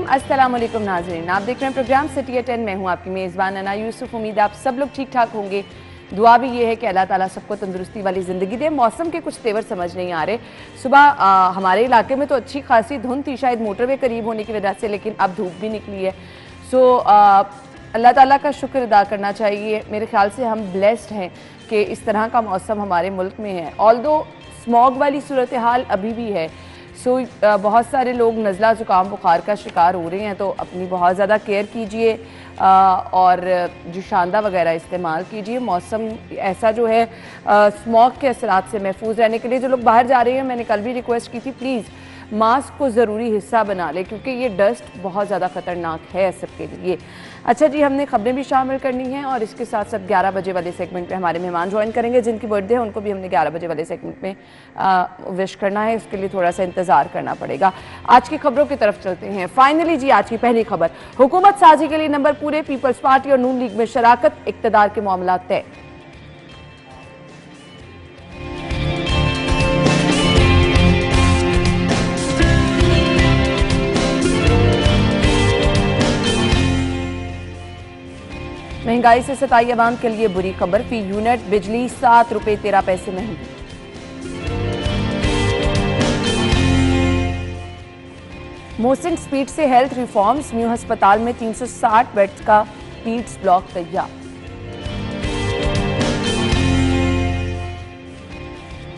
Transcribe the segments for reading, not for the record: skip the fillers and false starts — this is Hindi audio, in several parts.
रहीम, अस्सलाम वालेकुम नाज़रीन। आप देख रहे हैं प्रोग्राम सिटी एट 10। मैं हूं आपकी मेज़बान अना यूसुफ। उम्मीद है आप सब लोग ठीक ठाक होंगे। दुआ भी ये है कि अल्लाह ताला सबको तंदुरुस्ती वाली ज़िंदगी दे। मौसम के कुछ तेवर समझ नहीं आ रहे। सुबह हमारे इलाके में तो अच्छी खासी धुंध थी, शायद मोटरवे करीब होने की वजह से, लेकिन अब धूप भी निकली है। सो अल्लाह ताला का शुक्र अदा करना चाहिए। मेरे ख्याल से हम ब्लेस्ड हैं कि इस तरह का मौसम हमारे मुल्क में है। ऑल्दो स्मॉग वाली सूरत हाल अभी भी है। बहुत सारे लोग नज़ला ज़ुकाम बुखार का शिकार हो रहे हैं, तो अपनी बहुत ज़्यादा केयर कीजिए और जो शांदा वगैरह इस्तेमाल कीजिए। मौसम ऐसा जो है स्मॉग के असरात से महफूज रहने के लिए जो लोग बाहर जा रहे हैं, मैंने कल भी रिक्वेस्ट की थी, प्लीज़ मास्क को ज़रूरी हिस्सा बना लें क्योंकि ये डस्ट बहुत ज़्यादा ख़तरनाक है सबके लिए। अच्छा जी, हमने खबरें भी शामिल करनी हैं और इसके साथ साथ 11 बजे वाले सेगमेंट में हमारे मेहमान ज्वाइन करेंगे। जिनकी बर्थडे है उनको भी हमने 11 बजे वाले सेगमेंट में विश करना है, उसके लिए थोड़ा सा इंतज़ार करना पड़ेगा। आज की खबरों की तरफ चलते हैं। फाइनली जी, आज की पहली खबर, हुकूमत साजी के लिए नंबर पूरे, पीपल्स पार्टी और नून लीग में शराकत, इक़्तिदार के मामला तय। महंगाई से सताई अवाम के लिए बुरी खबर, फी यूनिट बिजली 7 रुपये 13 पैसे महंगी। मोहसिन स्पीड से हेल्थ रिफॉर्म्स, न्यू अस्पताल में 360 बेड्स का पीड्स ब्लॉक तैयार।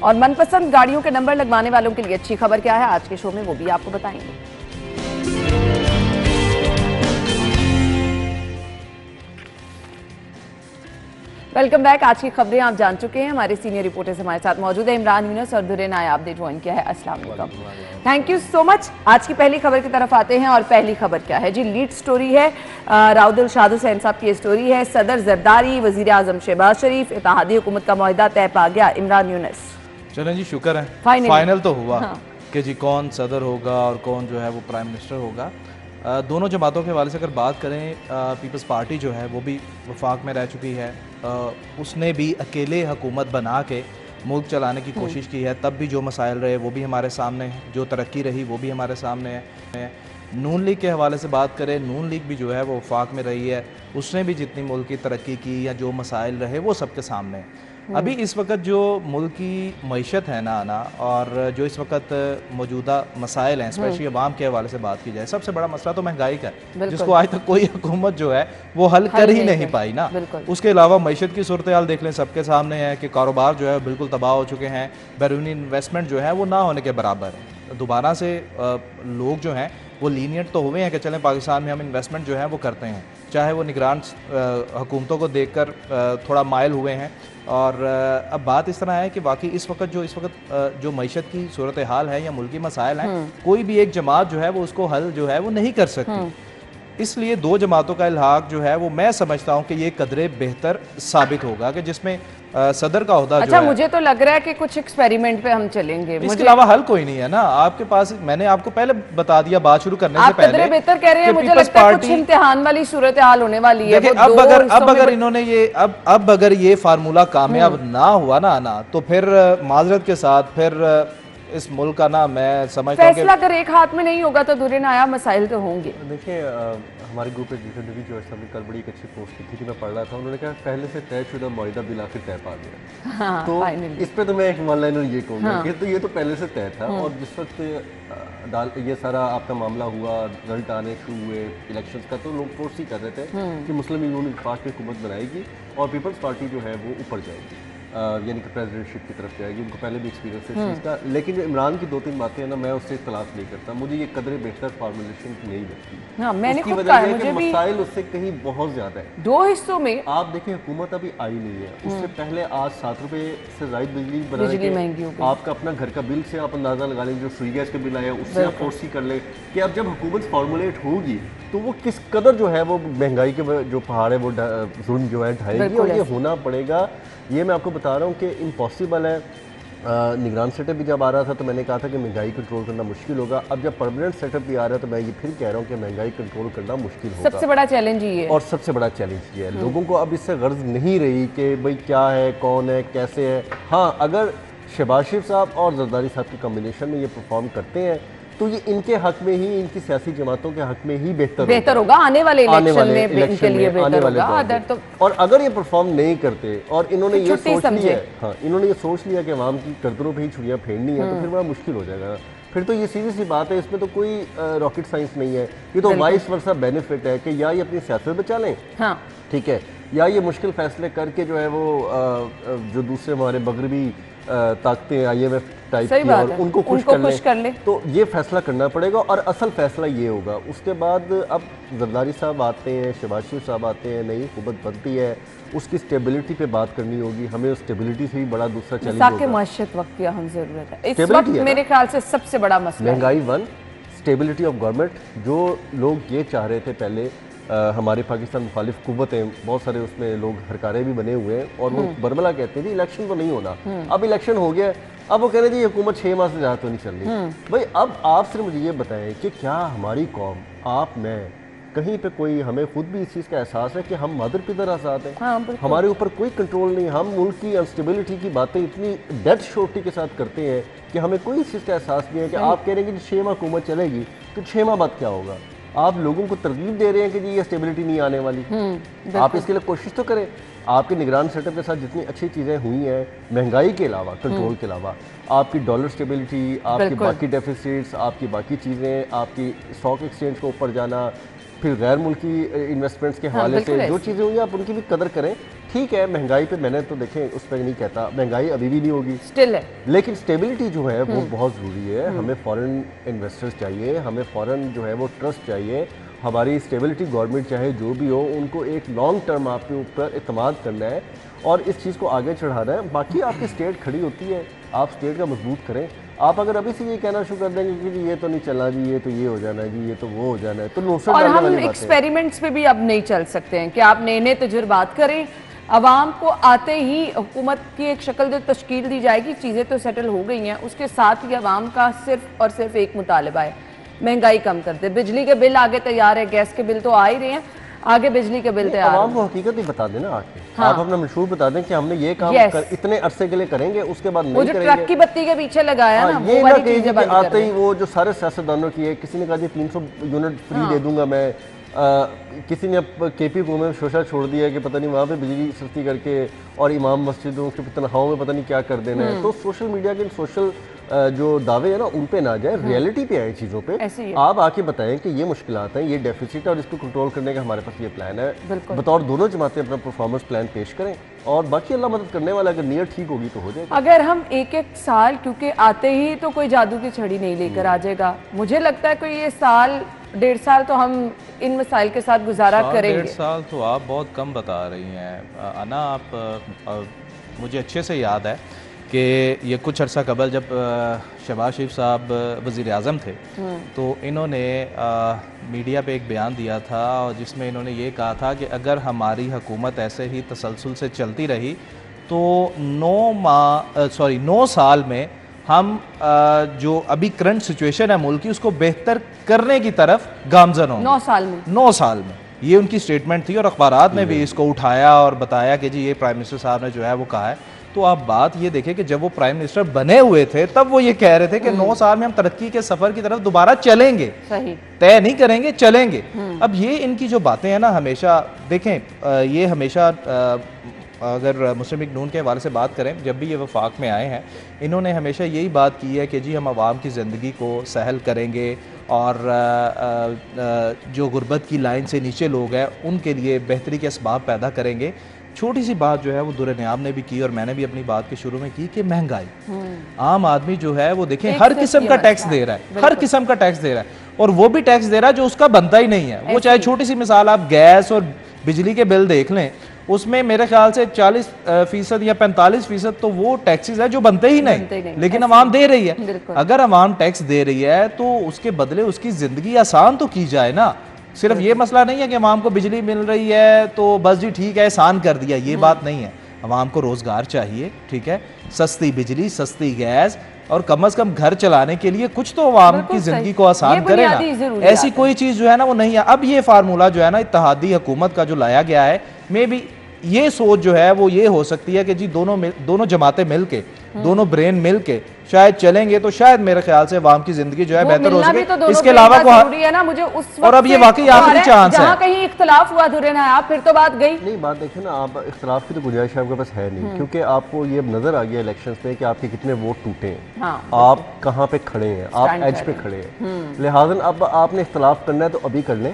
और मनपसंद गाड़ियों के नंबर लगवाने वालों के लिए अच्छी खबर क्या है आज के शो में, वो भी आपको बताएंगे। Welcome back. आज की खबरें आप जान चुके हैं। हमारे सीनियर रिपोर्टर्स हमारे साथ मौजूद है, इमरान यूनुस और दुर्रे नायाब ने ज्वाइन किया है। अस्सलाम वालेकुम, थैंक यू सो मच। आज की पहली खबर की तरफ आते हैं और पहली खबर क्या है जी, लीड स्टोरी है, राउद शाद हुसैन साहब की स्टोरी है। सदर जरदारी, वजीर आजम शहबाज शरीफ, इत्तेहादी हुकूमत का मुआहदा तय पा गया। इमरान यूनुस, चलें जी, शुक्र है फाइनल तो हुआ कि जी कौन सदर होगा और कौन जो है वो प्राइम मिनिस्टर होगा। दोनों जमातों के हवाले से अगर बात करें, पीपल्स पार्टी जो है वो भी वफाक में रह चुकी है। उसने भी अकेले हुकूमत बना के मुल्क चलाने की कोशिश की है, तब भी जो मसाइल रहे वो भी हमारे सामने हैं, जो तरक्की रही वो भी हमारे सामने है। नून लीग के हवाले से बात करें, नून लीग भी जो है वो वफाक में रही है, उसने भी जितनी मुल्क की तरक्की की या जो मसाइल रहे वो सबके सामने है। अभी इस वक्त जो मुल्क की मईशत है ना और जो इस वक्त मौजूदा मसाइल हैं, स्पेशली अवाम के हवाले से बात की जाए, सबसे बड़ा मसला तो महंगाई का है, जिसको आज तक कोई हुकूमत जो है वो हल कर ही नहीं पाई ना। उसके अलावा मईशत की सूरत हाल देख लें, सबके सामने है कि कारोबार जो है बिल्कुल तबाह हो चुके हैं, बैरूनी इन्वेस्टमेंट जो है वो ना होने के बराबर है। दोबारा से लोग जो हैं वो लीनियट तो हुए हैं कि चलें पाकिस्तान में हम इन्वेस्टमेंट जो है वो करते हैं, चाहे वो निगरान हुकूमतों को देखकर थोड़ा माइल हुए हैं। और अब बात इस तरह है कि वाकई इस वक्त जो मईशत की सूरत हाल है या मुल्की मसाइल हैं, कोई भी एक जमात जो है वो उसको हल जो है वो नहीं कर सकती। इसलिए दो जमातों का इल्हाक जो है वो मैं समझता हूँ कि ये कदरे बेहतर साबित होगा कि जिसमें सदर का ओहदा अच्छा, मुझे तो लग रहा है कि कुछ एक्सपेरिमेंट पे हम चलेंगे। इसके अलावा हल कोई नहीं है ना आपके पास। मैंने आपको पहले बता दिया बात शुरू करने से पहले, बेहतर कह रहे हैं, मुझे लगता है कुछ इम्तिहान वाली सूरत हाल होने वाली है। अब अगर इन्होंने ये अब अगर ये फार्मूला कामयाब ना हुआ ना तो फिर माजरत के साथ फिर इस मुल्क का ना मैं समझता हूं फैसला अगर एक हाथ में नहीं होगा तो दुर्रे नायाब मसाइल तो होंगे। देखिए, हमारे ग्रुप एडिटर ने भी जो है कल बड़ी एक अच्छी पोस्ट की थी, मैं पढ़ रहा था, उन्होंने कहा पहले से तयशुदा मुआहिदा बिल आखिर तय पा गया। हाँ, तो इस पे तो मैं एक वन लाइनर ये कहूँगा कि तो ये तो पहले से तय था। और जिस वक्त ये सारा आपका मामला हुआ, रिजल्ट आने शुरू हुए इलेक्शंस का, तो लोग फोर्स ही कर रहे थे कि मुस्लिम यूनियन पार्टी हुकूमत बनाएगी और पीपल्स पार्टी जो है वो ऊपर जाएगी, यानी कि प्रेसिडेंटशिप की तरफ जाएगी। उनको पहले भी एक्सपीरियंस है इस चीज़ का। लेकिन इमरान की 2-3 बातें हैं ना, मैं उससे इख्तलाफ नहीं करता, मुझे ये कदरे बेहतर फार्मूलेशन नहीं लगती। हाँ, मैंने उसकी वजह यह है कि मसाइल उससे कहीं बहुत ज़्यादा है। 2 हिस्सों में आप देखें, हुकूमत अभी आई नहीं है, उससे पहले आज 7 रुपये से ज़ायद बिजली महंगी हो गई। आपका अपना घर का बिल से आप अंदाज़ा लगा लें, जो फ्री गैस का बिल आया उससे आप फोर्स ही कर लें कि अब जब हुकूमत फॉर्मुलेट होगी तो वो किस कदर जो है वो महंगाई के जो पहाड़ है वो जुल्म जो है ढाएगी। और ये होना पड़ेगा, ये मैं आपको बता रहा हूँ कि इम्पॉसिबल है। निगरान सेटअप भी जब आ रहा था तो मैंने कहा था कि महंगाई कंट्रोल करना मुश्किल होगा। अब जब परमानेंट सेटअप भी आ रहा है तो मैं ये फिर कह रहा हूँ कि महंगाई कंट्रोल करना मुश्किल होगा। सबसे बड़ा चैलेंज ये है। और सबसे बड़ा चैलेंज ये है, लोगों को अब इससे गर्ज नहीं रही कि भाई क्या है, कौन है, कैसे है। हाँ, अगर शहबाज शरीफ साहब और जरदारी साहब के कॉम्बिनेशन में ये परफॉर्म करते हैं तो ये इनके हक में ही, इनकी सियासी जमातों के हक में ही बेहतर होगा आने वाले इलेक्शन में इनके लिए बेहतर होगा। अदर तो और अगर ये परफॉर्म नहीं करते और इन्होंने ये सोच लिया, हाँ इन्होंने ये सोच लिया कि अवाम की गर्दनों पे ही छुरियां फेरनी है, तो फिर बड़ा मुश्किल हो जाएगा। फिर तो ये सीधी सी बात है, इसमें तो कोई रॉकेट साइंस नहीं है, ये तो वाइस वर्सा बेनिफिट है कि या ये अपनी सियासत बचा लें, हाँ ठीक है, या ये मुश्किल फैसले करके जो है वो जो दूसरे हमारे मगरबी ताकतें IMF टाइप की और उनको खुश कर ले, तो ये फैसला करना पड़ेगा। और असल फैसला ये होगा। उसके बाद अब जरदारी साहब आते हैं, शहबाज शरीफ साहब आते हैं, नई हुकूमत बनती है, उसकी स्टेबिलिटी पे बात करनी होगी। हमें उस स्टेबिलिटी से भी बड़ा दूसरा चैलेंज होगा। माशियत वक्त की अहम जरूरत है इस वक्त, मेरे ख्याल से सबसे बड़ा मसला महंगाई 1, स्टेबिलिटी ऑफ गवर्नमेंट। जो लोग ये चाह रहे थे पहले, हमारे पाकिस्तान मुखालिफ कुव्वतें बहुत सारे उसमें लोग हरकारे भी बने हुए हैं और वो बरमला कहते थे इलेक्शन तो नहीं होना, अब इलेक्शन हो गया, अब वो कह रहे थे ये हुकूमत 6 माह से ज़्यादा तो नहीं चल रही। भाई अब आप सिर्फ मुझे ये बताएं कि क्या हमारी कौम, आप, मैं, कहीं पे कोई, हमें खुद भी इस चीज़ का एहसास है कि हम मदर पिदर आज़ाद हैं, हाँ, हमारे ऊपर कोई कंट्रोल नहीं, हम मुल्क की अनस्टेबिलिटी की बातें इतनी डेड श्योरिटी के साथ करते हैं कि हमें कोई इस चीज़ का एहसास नहीं है कि आप कह रहे हैं कि 6 माह हुकूमत चलेगी तो 6 माह बाद क्या होगा। आप लोगों को तरगीब दे रहे हैं कि जी ये स्टेबिलिटी नहीं आने वाली, आप इसके लिए कोशिश तो करें। आपके निगरान सेटअप के साथ जितनी अच्छी चीज़ें हुई हैं, महंगाई के अलावा, कंट्रोल के अलावा, आपकी डॉलर स्टेबिलिटी, आपकी बाकी डेफिसिट्स, आपकी बाकी चीज़ें, आपकी स्टॉक एक्सचेंज को ऊपर जाना, फिर गैर मुल्की इन्वेस्टमेंट्स के हवाले से जो चीज़ें हुई आप उनकी भी कदर करें। ठीक है, महंगाई पे मैंने तो देखें उस पर नहीं कहता, महंगाई अभी भी नहीं होगी, स्टिल है, लेकिन स्टेबिलिटी जो है वो बहुत ज़रूरी है। हमें फॉरेन इन्वेस्टर्स चाहिए, हमें फॉरेन जो है वो ट्रस्ट चाहिए। हमारी स्टेबिलिटी गवर्नमेंट चाहे जो भी हो, उनको एक लॉन्ग टर्म आपके ऊपर इत्मीनान करना है और इस चीज़ को आगे चढ़ाना है। बाकी आपकी स्टेट खड़ी होती है, आप स्टेट का मजबूत करें। आप अगर अभी से ये कहना शुरू कर देंगे कि जी ये तो नहीं चला, जी ये तो ये हो जाना है, जी ये तो वो हो जाना है, तो नुकसान और हम एक्सपेरिमेंट्स पे भी अब नहीं चल सकते हैं कि आप नए नए तजुर्बात करें। अवाम को आते ही हुकूमत की एक शक्ल जो तश्कील दी जाएगी, चीज़ें तो सेटल हो गई हैं, उसके साथ ही अवाम का सिर्फ और सिर्फ एक मुतालबा है, महंगाई कम कर दे। बिजली के बिल आगे तैयार है, गैस के बिल तो आ ही रहे हैं, आगे बिजली के बिल तैयार। आवाम को हकीकत ही बता देना आके, हाँ। आप अपना मशहूर बता दें कि हमने ये काम इतने अरसे के लिए करेंगे, उसके बाद नहीं करेंगे। ट्रक की बत्ती के पीछे लगाया ना, ये ना कहिए कि आते ही वो जो सारे सियासतदानों की है, किसी ने कहा जी 300 यूनिट फ्री दे दूंगा मैं, किसी ने KP को में शोशा छोड़ दिया कि पता नहीं वहाँ पे बिजली सस्ती करके और इमाम मस्जिदों के तनख्वाहों में पता नहीं क्या कर देना है। तो सोशल मीडिया के सोशल जो दावे है ना, उन पे ना जाए, रियलिटी पे आए चीज़ों पे। आप आके बताएं कि ये मुश्किलात हैं, ये डेफिसिट है और इसको कंट्रोल करने का हमारे पास ये प्लान है। बतौर दोनों जमातें अपना परफॉर्मेंस प्लान पेश करें और बाकी अल्लाह मदद करने वाला, अगर नीयत ठीक होगी तो हो जाएगा। अगर हम एक एक साल, क्योंकि आते ही तो कोई जादू की छड़ी नहीं लेकर आ जाएगा, मुझे लगता है कोई ये साल 1.5 साल तो हम इन मसाइल के साथ गुजारा करेंगे। 1.5 साल तो आप बहुत कम बता रही हैं अना। आप मुझे अच्छे से याद है कि ये कुछ अर्सा कबल जब शहबाज शरीफ साहब वज़ीर आज़म थे, तो इन्होंने मीडिया पे एक बयान दिया था और जिसमें इन्होंने ये कहा था कि अगर हमारी हुकूमत ऐसे ही तसलसल से चलती रही तो 9 साल में हम जो अभी करंट सिचुएशन है मुल्क की, उसको बेहतर करने की तरफ गामजन होंगे। 9 साल में ये उनकी स्टेटमेंट थी और अखबारात में भी इसको उठाया और बताया कि जी ये प्राइम मिनिस्टर साहब ने जो है वो कहा है। तो आप बात ये देखें कि जब वो प्राइम मिनिस्टर बने हुए थे तब वो ये कह रहे थे कि 9 साल में हम तरक्की के सफर की तरफ दोबारा चलेंगे, तय नहीं करेंगे, चलेंगे। अब ये इनकी जो बातें हैं ना, हमेशा देखें, ये हमेशा अगर मुस्लिम लीग नून के हवाले से बात करें, जब भी ये वफाक में आए हैं, इन्होंने हमेशा यही बात की है कि जी हम आवाम की ज़िंदगी को सहल करेंगे और जो गुर्बत की लाइन से नीचे लोग हैं उनके लिए बेहतरी के असबाब पैदा करेंगे। छोटी सी बात जो है वो दुर नियाम ने भी की और मैंने भी अपनी बात के शुरू में की कि महंगाई, आम आदमी जो है वो देखें हर किस्म का टैक्स दे रहा है, हर किस्म का टैक्स दे रहा है और वो भी टैक्स दे रहा है जो उसका बनता ही नहीं है। वो चाहे छोटी सी मिसाल आप गैस और बिजली के बिल देख लें, उसमें मेरे ख्याल से 40% या 45% तो वो टैक्सेस है जो बनते ही नहीं, लेकिन अवाम दे रही है। अगर अवाम टैक्स दे रही है तो उसके बदले उसकी जिंदगी आसान तो की जाए ना। सिर्फ ये मसला नहीं है कि अवाम को बिजली मिल रही है तो बस जी ठीक है एहसान कर दिया, ये बात नहीं है। अवाम को रोजगार चाहिए, ठीक है, सस्ती बिजली, सस्ती गैस और कम से कम घर चलाने के लिए कुछ तो अवाम की जिंदगी को आसान करे ना। ऐसी कोई चीज जो है ना वो नहीं है। अब ये फार्मूला जो है ना इत्तेहादी हुकूमत का जो लाया गया है, मे बी ये सोच जो है वो ये हो सकती है कि जी दोनों जमातें मिल के, दोनों ब्रेन मिल के शायद चलेंगे तो शायद मेरे ख्याल से अवाम की जिंदगी जो है बेहतर हो सके। तो इसके अलावा है ना मुझे उस और अब ये वाकई आखिरी चांस है, कहीं इख्तलाफ हुआ धुरे ना आप फिर तो बात गई। नहीं बात देखें ना, आप इख्तलाफ की तो गुंजाइश आपके पास है नहीं, क्योंकि आपको ये नजर आ गया इलेक्शंस में कि आपके कितने वोट टूटे हैं, आप कहाँ पे खड़े हैं, आप एज पे खड़े हैं। लिहाजा अब आपने इख्तलाफ करना है तो अभी कर लें,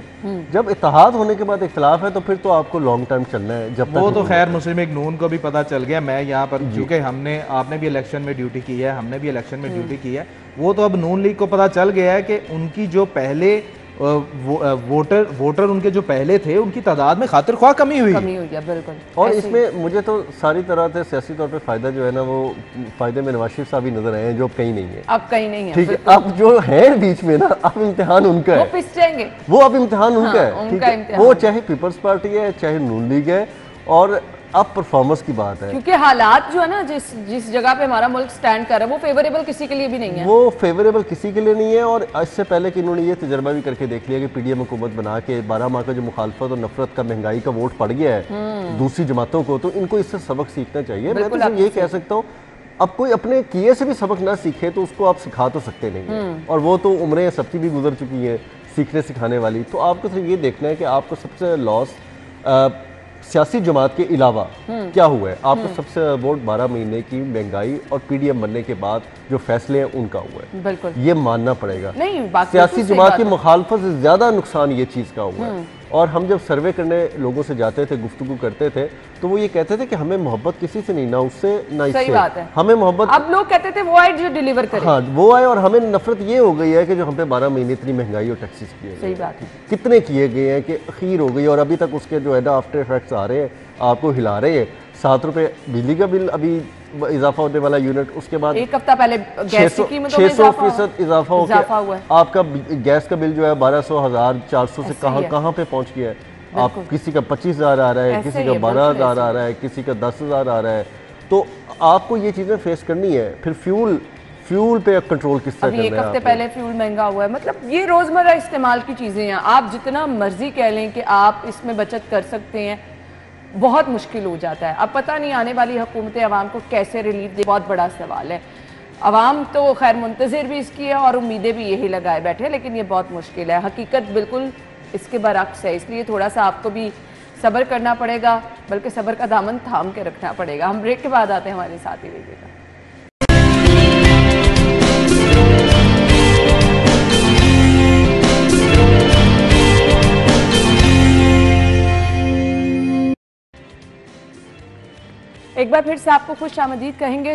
जब इत्तेहाद होने के बाद इख्तलाफ है तो फिर तो आपको लॉन्ग टर्म चलना है। जब वो तो खैर मुस्लिम लीग नून को भी पता चल गया। मैं यहाँ पर क्योंकि आपने भी इलेक्शन में ड्यूटी की है, हमने भी इलेक्शन में ड्यूटी की है, वो तो अब नून लीग को पता चल गया है कि उनकी जो पहले वोटर उनके जो पहले थे उनकी तादाद में खातिर ख्वाह कमी हुई है। बिल्कुल। और इसमें मुझे तो सारी तरह से सियासी तौर पे फायदा जो है ना, वो फायदे में नवाज शरीफ साहब ही नजर आए हैं, जो अब कहीं नहीं है। अब कहीं नहीं है, ठीक है। अब जो है बीच में ना, अब इम्तिहान उनका है, वो पिस जाएंगे, वो अब इम्तिहान उनका है, ठीक है। वो चाहे पीपल्स पार्टी है, चाहे नून लीग है, और अब परफॉर्मेंस की बात है, क्योंकि हालात जो है ना, जिस जगह पे हमारा मुल्क स्टैंड कर रहा है वो फेवरेबल किसी के लिए भी नहीं है, वो फेवरेबल किसी के लिए नहीं है। और इससे पहले कि इन्होंने ये तजर्बा भी करके देख लिया कि पीडीएम हुकूमत बना के 12 माह का जो मुखालफत और नफरत का, महंगाई का वोट पड़ गया है दूसरी जमातों को, तो इनको इससे सबक सीखना चाहिए। मैं तो सिर्फ ये कह सकता हूँ, अब कोई अपने किए से भी सबक ना सीखे तो उसको आप सिखा तो सकते नहीं है, और वो तो उम्रें सबकी भी गुजर चुकी हैं सीखने सिखाने वाली। तो आपको सिर्फ ये देखना है कि आपको सबसे लॉस सियासी जमात के अलावा क्या हुआ है। आपको सबसे वोट 12 महीने की महंगाई और पीडीएम बनने के बाद जो फैसले हैं उनका हुआ है, बिल्कुल ये मानना पड़ेगा। नहीं, सियासी जमात की मुखालफत से ज्यादा नुकसान ये चीज का हुआ है। और हम जब सर्वे करने लोगों से जाते थे, गुफ्तगू करते थे, तो वो ये कहते थे कि हमें मोहब्बत किसी से नहीं, ना उससे ना इससे। सही बात है। हमें मोहब्बत, अब लोग कहते थे वो आए जो डिलीवर करे। हाँ वो आए, और हमें नफरत ये हो गई है कि जो हम पे 12 महीने इतनी महंगाई और टैक्सेस किए गए, सही बात है, कितने किए गए हैं कि अखीर हो गई, और अभी तक उसके जो है ना आफ्टर इफेक्ट्स आ रहे हैं, आपको हिला रहे हैं। 7 रुपये बिजली का बिल अभी इजाफा होने वाला यूनिट, उसके बाद एक हफ्ता पहले गैस की कीमतों में 600% इजाफा हुआ है। आपका गैस का बिल जो है 1200, 1400 से कहाँ पे पहुंच गया है। आप किसी का 25,000 आ रहा है, किसी का 12,000 आ रहा है, किसी का 10,000 आ रहा है। तो आपको ये चीज़ें फेस करनी है। फिर फ्यूल पे कंट्रोल किस तरह करना है। एक हफ्ते पहले फ्यूल महंगा हुआ है, मतलब ये रोजमर्रा इस्तेमाल की चीजें हैं। आप जितना मर्जी कह लें कि आप इसमें बचत कर सकते हैं, बहुत मुश्किल हो जाता है। अब पता नहीं आने वाली हुकूमतें आवाम को कैसे रिलीफ दे, बहुत बड़ा सवाल है। आवाम तो खैर मुंतज़िर भी इसकी है और उम्मीदें भी यही लगाए बैठे, लेकिन ये बहुत मुश्किल है। हकीकत बिल्कुल इसके बरक्स है, इसलिए थोड़ा सा आपको भी सब्र करना पड़ेगा, बल्कि सब्र का दामन थाम के रखना पड़ेगा। हम ब्रेक के बाद आते हैं, हमारे साथ ही रहिएगा। एक बार फिर से आपको खुश आमदीद कहेंगे।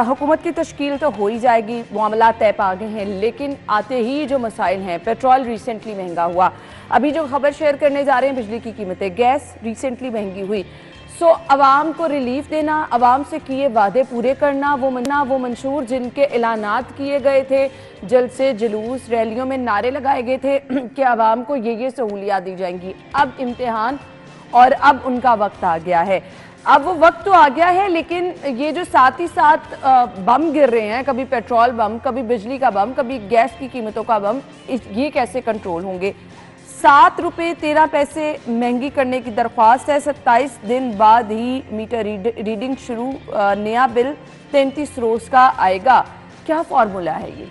हुकूमत की तश्कील तो हो ही जाएगी, मामला तय पा गए हैं, लेकिन आते ही जो मसाइल हैं, पेट्रोल रिसेंटली महंगा हुआ, अभी जो खबर शेयर करने जा रहे हैं बिजली की कीमतें, गैस रिसेंटली महंगी हुई। अवाम को रिलीफ देना, अवाम से किए वादे पूरे करना, वो मंशूर जिनके ऐलानात किए गए थे, जलसे जुलूस रैलियों में नारे लगाए गए थे कि अवाम को ये सहूलियात दी जाएंगी, अब इम्तिहान और अब उनका वक्त आ गया है। अब वो वक्त तो आ गया है, लेकिन ये जो साथ ही साथ बम गिर रहे हैं, कभी पेट्रोल बम, कभी बिजली का बम, कभी गैस की कीमतों का बम, ये कैसे कंट्रोल होंगे। 7 रुपये 13 पैसे महंगी करने की दरख्वास्त है। 27 दिन बाद ही मीटर रीडिंग शुरू, नया बिल 33 रोज का आएगा। क्या फॉर्मूला है ये?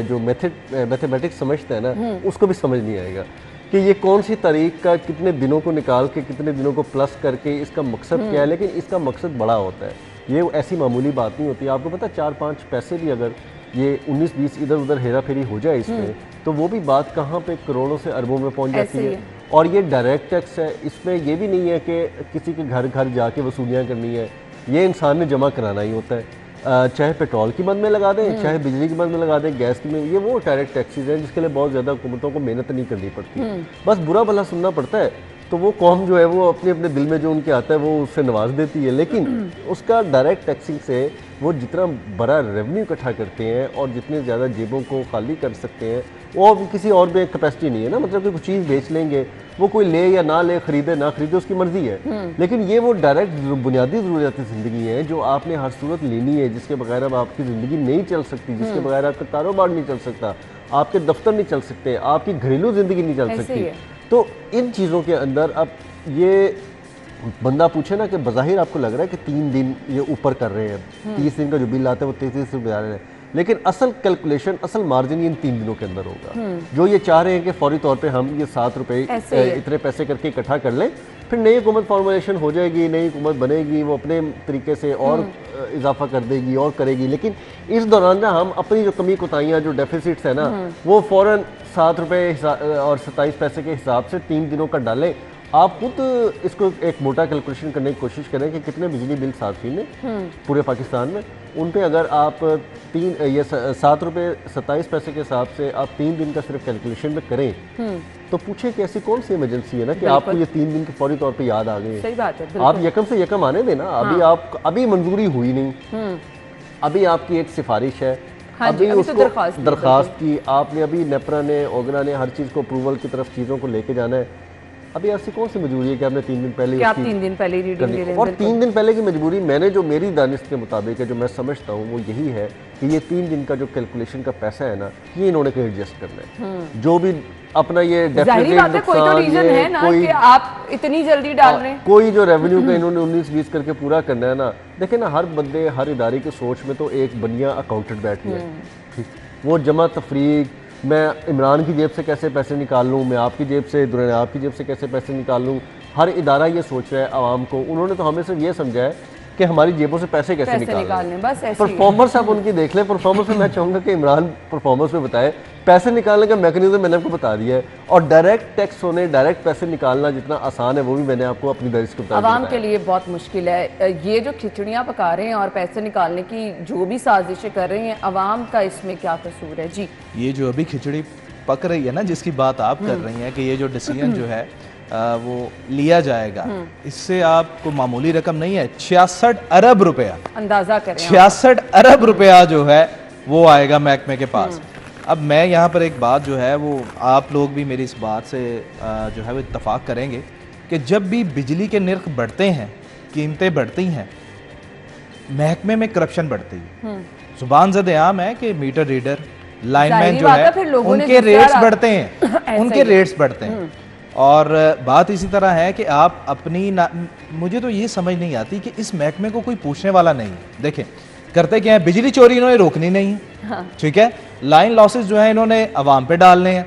जो मैथमेटिक्स समझते हैं ना, उसको भी समझ नहीं आएगा कि ये कौन सी तारीख का कितने दिनों को निकाल के कितने दिनों को प्लस करके इसका मकसद क्या है। लेकिन इसका मकसद बड़ा होता है, ये ऐसी मामूली बात नहीं होती। आपको पता 4-5 पैसे भी अगर ये 19-20 इधर उधर हेरा फेरी हो जाए इसमें, तो वो भी बात कहाँ पे करोड़ों से अरबों में पहुँच जाती है। और ये डायरेक्ट टैक्स है, इसमें ये भी नहीं है कि किसी के घर घर जाके वसूलियाँ करनी है, ये इंसान ने जमा कराना ही होता है। चाहे पेट्रोल की मद में लगा दें, चाहे बिजली की मद में लगा दें, गैस की में, ये वो डायरेक्ट टैक्सेस हैं जिसके लिए बहुत ज़्यादा हुकूमतों को मेहनत नहीं करनी पड़ती, बस बुरा भला सुनना पड़ता है। तो वो कौम जो है वो अपने अपने दिल में जो उनके आता है वो उससे नवाज देती है। लेकिन उसका डायरेक्ट टैक्सिंग से वो जितना बड़ा रेवेन्यू इकट्ठा करते हैं और जितने ज़्यादा जेबों को खाली कर सकते हैं, वो किसी और में कैपेसिटी नहीं है ना। मतलब कोई चीज़ बेच लेंगे, वो कोई ले या ना ले, खरीदे ना खरीदे, उसकी मर्जी है। लेकिन ये वो डायरेक्ट बुनियादी ज़रूरियाती ज़िंदगी है जो आपने हर सूरत लेनी है, जिसके बगैर अब आपकी ज़िंदगी नहीं चल सकती, जिसके बगैर आपका कारोबार नहीं चल सकता, आपके दफ्तर नहीं चल सकते, आपकी घरेलू ज़िंदगी नहीं चल सकती। तो इन चीज़ों के अंदर अब ये बंदा पूछे ना कि बज़ाहिर आपको लग रहा है कि 3 दिन ये ऊपर कर रहे हैं, 30 दिन का जो बिल आता है वो 33 रुपये आ रहे हैं, लेकिन असल कैलकुलेशन, असल मार्जिन इन 3 दिनों के अंदर होगा। जो ये चाह रहे हैं कि फौरी तौर पे हम ये 7 रुपये इतने पैसे करके इकट्ठा कर लें, फिर नई हुकूमत फॉर्मुलेशन हो जाएगी, नई हुकूमत बनेगी, वो अपने तरीके से और इजाफा कर देगी और करेगी, लेकिन इस दौरान ना हम अपनी जो कमी कोताहियाँ, जो डेफिसिट्स है ना, वो फ़ौरन 7 रुपये और 27 पैसे के हिसाब से 3 दिनों का डालें। आप खुद इसको एक मोटा कैलकुलेशन करने की कोशिश करें कि कितने बिजली बिल सार्फिन ने पूरे पाकिस्तान में, उन पे अगर आप 7 रुपये 27 पैसे के हिसाब से आप 3 दिन का सिर्फ कैलकुलेशन में करें, तो पूछे कि ऐसी कौन सी इमरजेंसी है ना कि आपको ये 3 दिन के फौरी तौर पे याद आ गए। सही बात है, आप यकम से यकम आने देना। अभी मंजूरी हुई नहीं, अभी आपकी एक सिफारिश है, अभी उसको दरखास्त की आपने, अभी नेपरा ने, ओगरा ने हर चीज़ को अप्रूवल की तरफ चीज़ों को लेके जाना है। अभी ऐसी कौन सी मजबूरी है कि आपने 3 दिन पहले आप 3 दिन पहले रीडिंग ले रहे हैं? और 3 दिन पहले की मजबूरी मैंने जो मेरी दानिश के मुताबिक है, जो मैं समझता हूँ, वो यही है कि ये 3 दिन का जो कैलकुलेशन का पैसा है ना, ये इन्होंने कहीं एडजस्ट करना है। जो भी अपना ये डेफिसिट, कोई तो रीजन है ना कि आप इतनी जल्दी डाल रहे हैं, कोई जो रेवेन्यू का इन्होंने 19-20 करके पूरा करना है ना। देखिए ना, हर बंदे, हर इदारे की सोच में तो एक बनिया अकाउंटेंट बैठी है, ठीक, वो जमा तफरीक, मैं इमरान की जेब से कैसे पैसे निकाल लूँ, मैं आपकी जेब से, दुनिया आपकी जेब से कैसे पैसे निकाल लूँ, हर इदारा ये सोच रहा है आवाम को। उन्होंने तो हमें सिर्फ ये समझा है कि हमारी जेबों से पैसे कैसे निकालने, बस ऐसे। परफॉर्मेंस आप उनकी देख लें, परफॉर्मेंस में मैं चाहूँगा कि इमरान परफॉर्मेंस में बताए। पैसे निकालने का मैकेनिज्म मैंने आपको बता दिया है, और डायरेक्ट टैक्स होने, डायरेक्ट पैसे निकालना जितना आसान है वो भी मैंने आपको अपनी दरिश को बताया। आवाम के लिए बहुत मुश्किल है ये जो खिचड़ियाँ पका रहे हैं और पैसे निकालने की जो भी साजिशें कर रहे हैं, आवाम का इसमें क्या कसूर है? जी, ये जो अभी खिचड़ी पक रही है ना, जिसकी बात आप कर रही हैं कि ये जो डिसीजन जो है वो लिया जाएगा, इससे आपको मामूली रकम नहीं है, 66 अरब रुपया, अंदाजा करें, 66 अरब रुपया जो है वो आएगा महकमे के पास। अब मैं यहाँ पर एक बात जो है वो, आप लोग भी मेरी इस बात से जो है वो इत्तफाक करेंगे कि जब भी बिजली के निर्ख बढ़ते हैं, कीमतें बढ़ती हैं, महकमे में करप्शन बढ़ती है। जुबान ज़द आम है कि मीटर रीडर, लाइनमैन जो है, उनके रेट्स बढ़ते हैं, उनके रेट्स बढ़ते हैं। और बात इसी तरह है कि आप अपनी मुझे तो ये समझ नहीं आती कि इस महकमे को कोई पूछने वाला नहीं है। देखें करते क्या है, बिजली चोरी इन्होंने रोकनी नहीं है, ठीक है, लाइन लॉसेस जो है इन्होंने अवाम पे डालने हैं,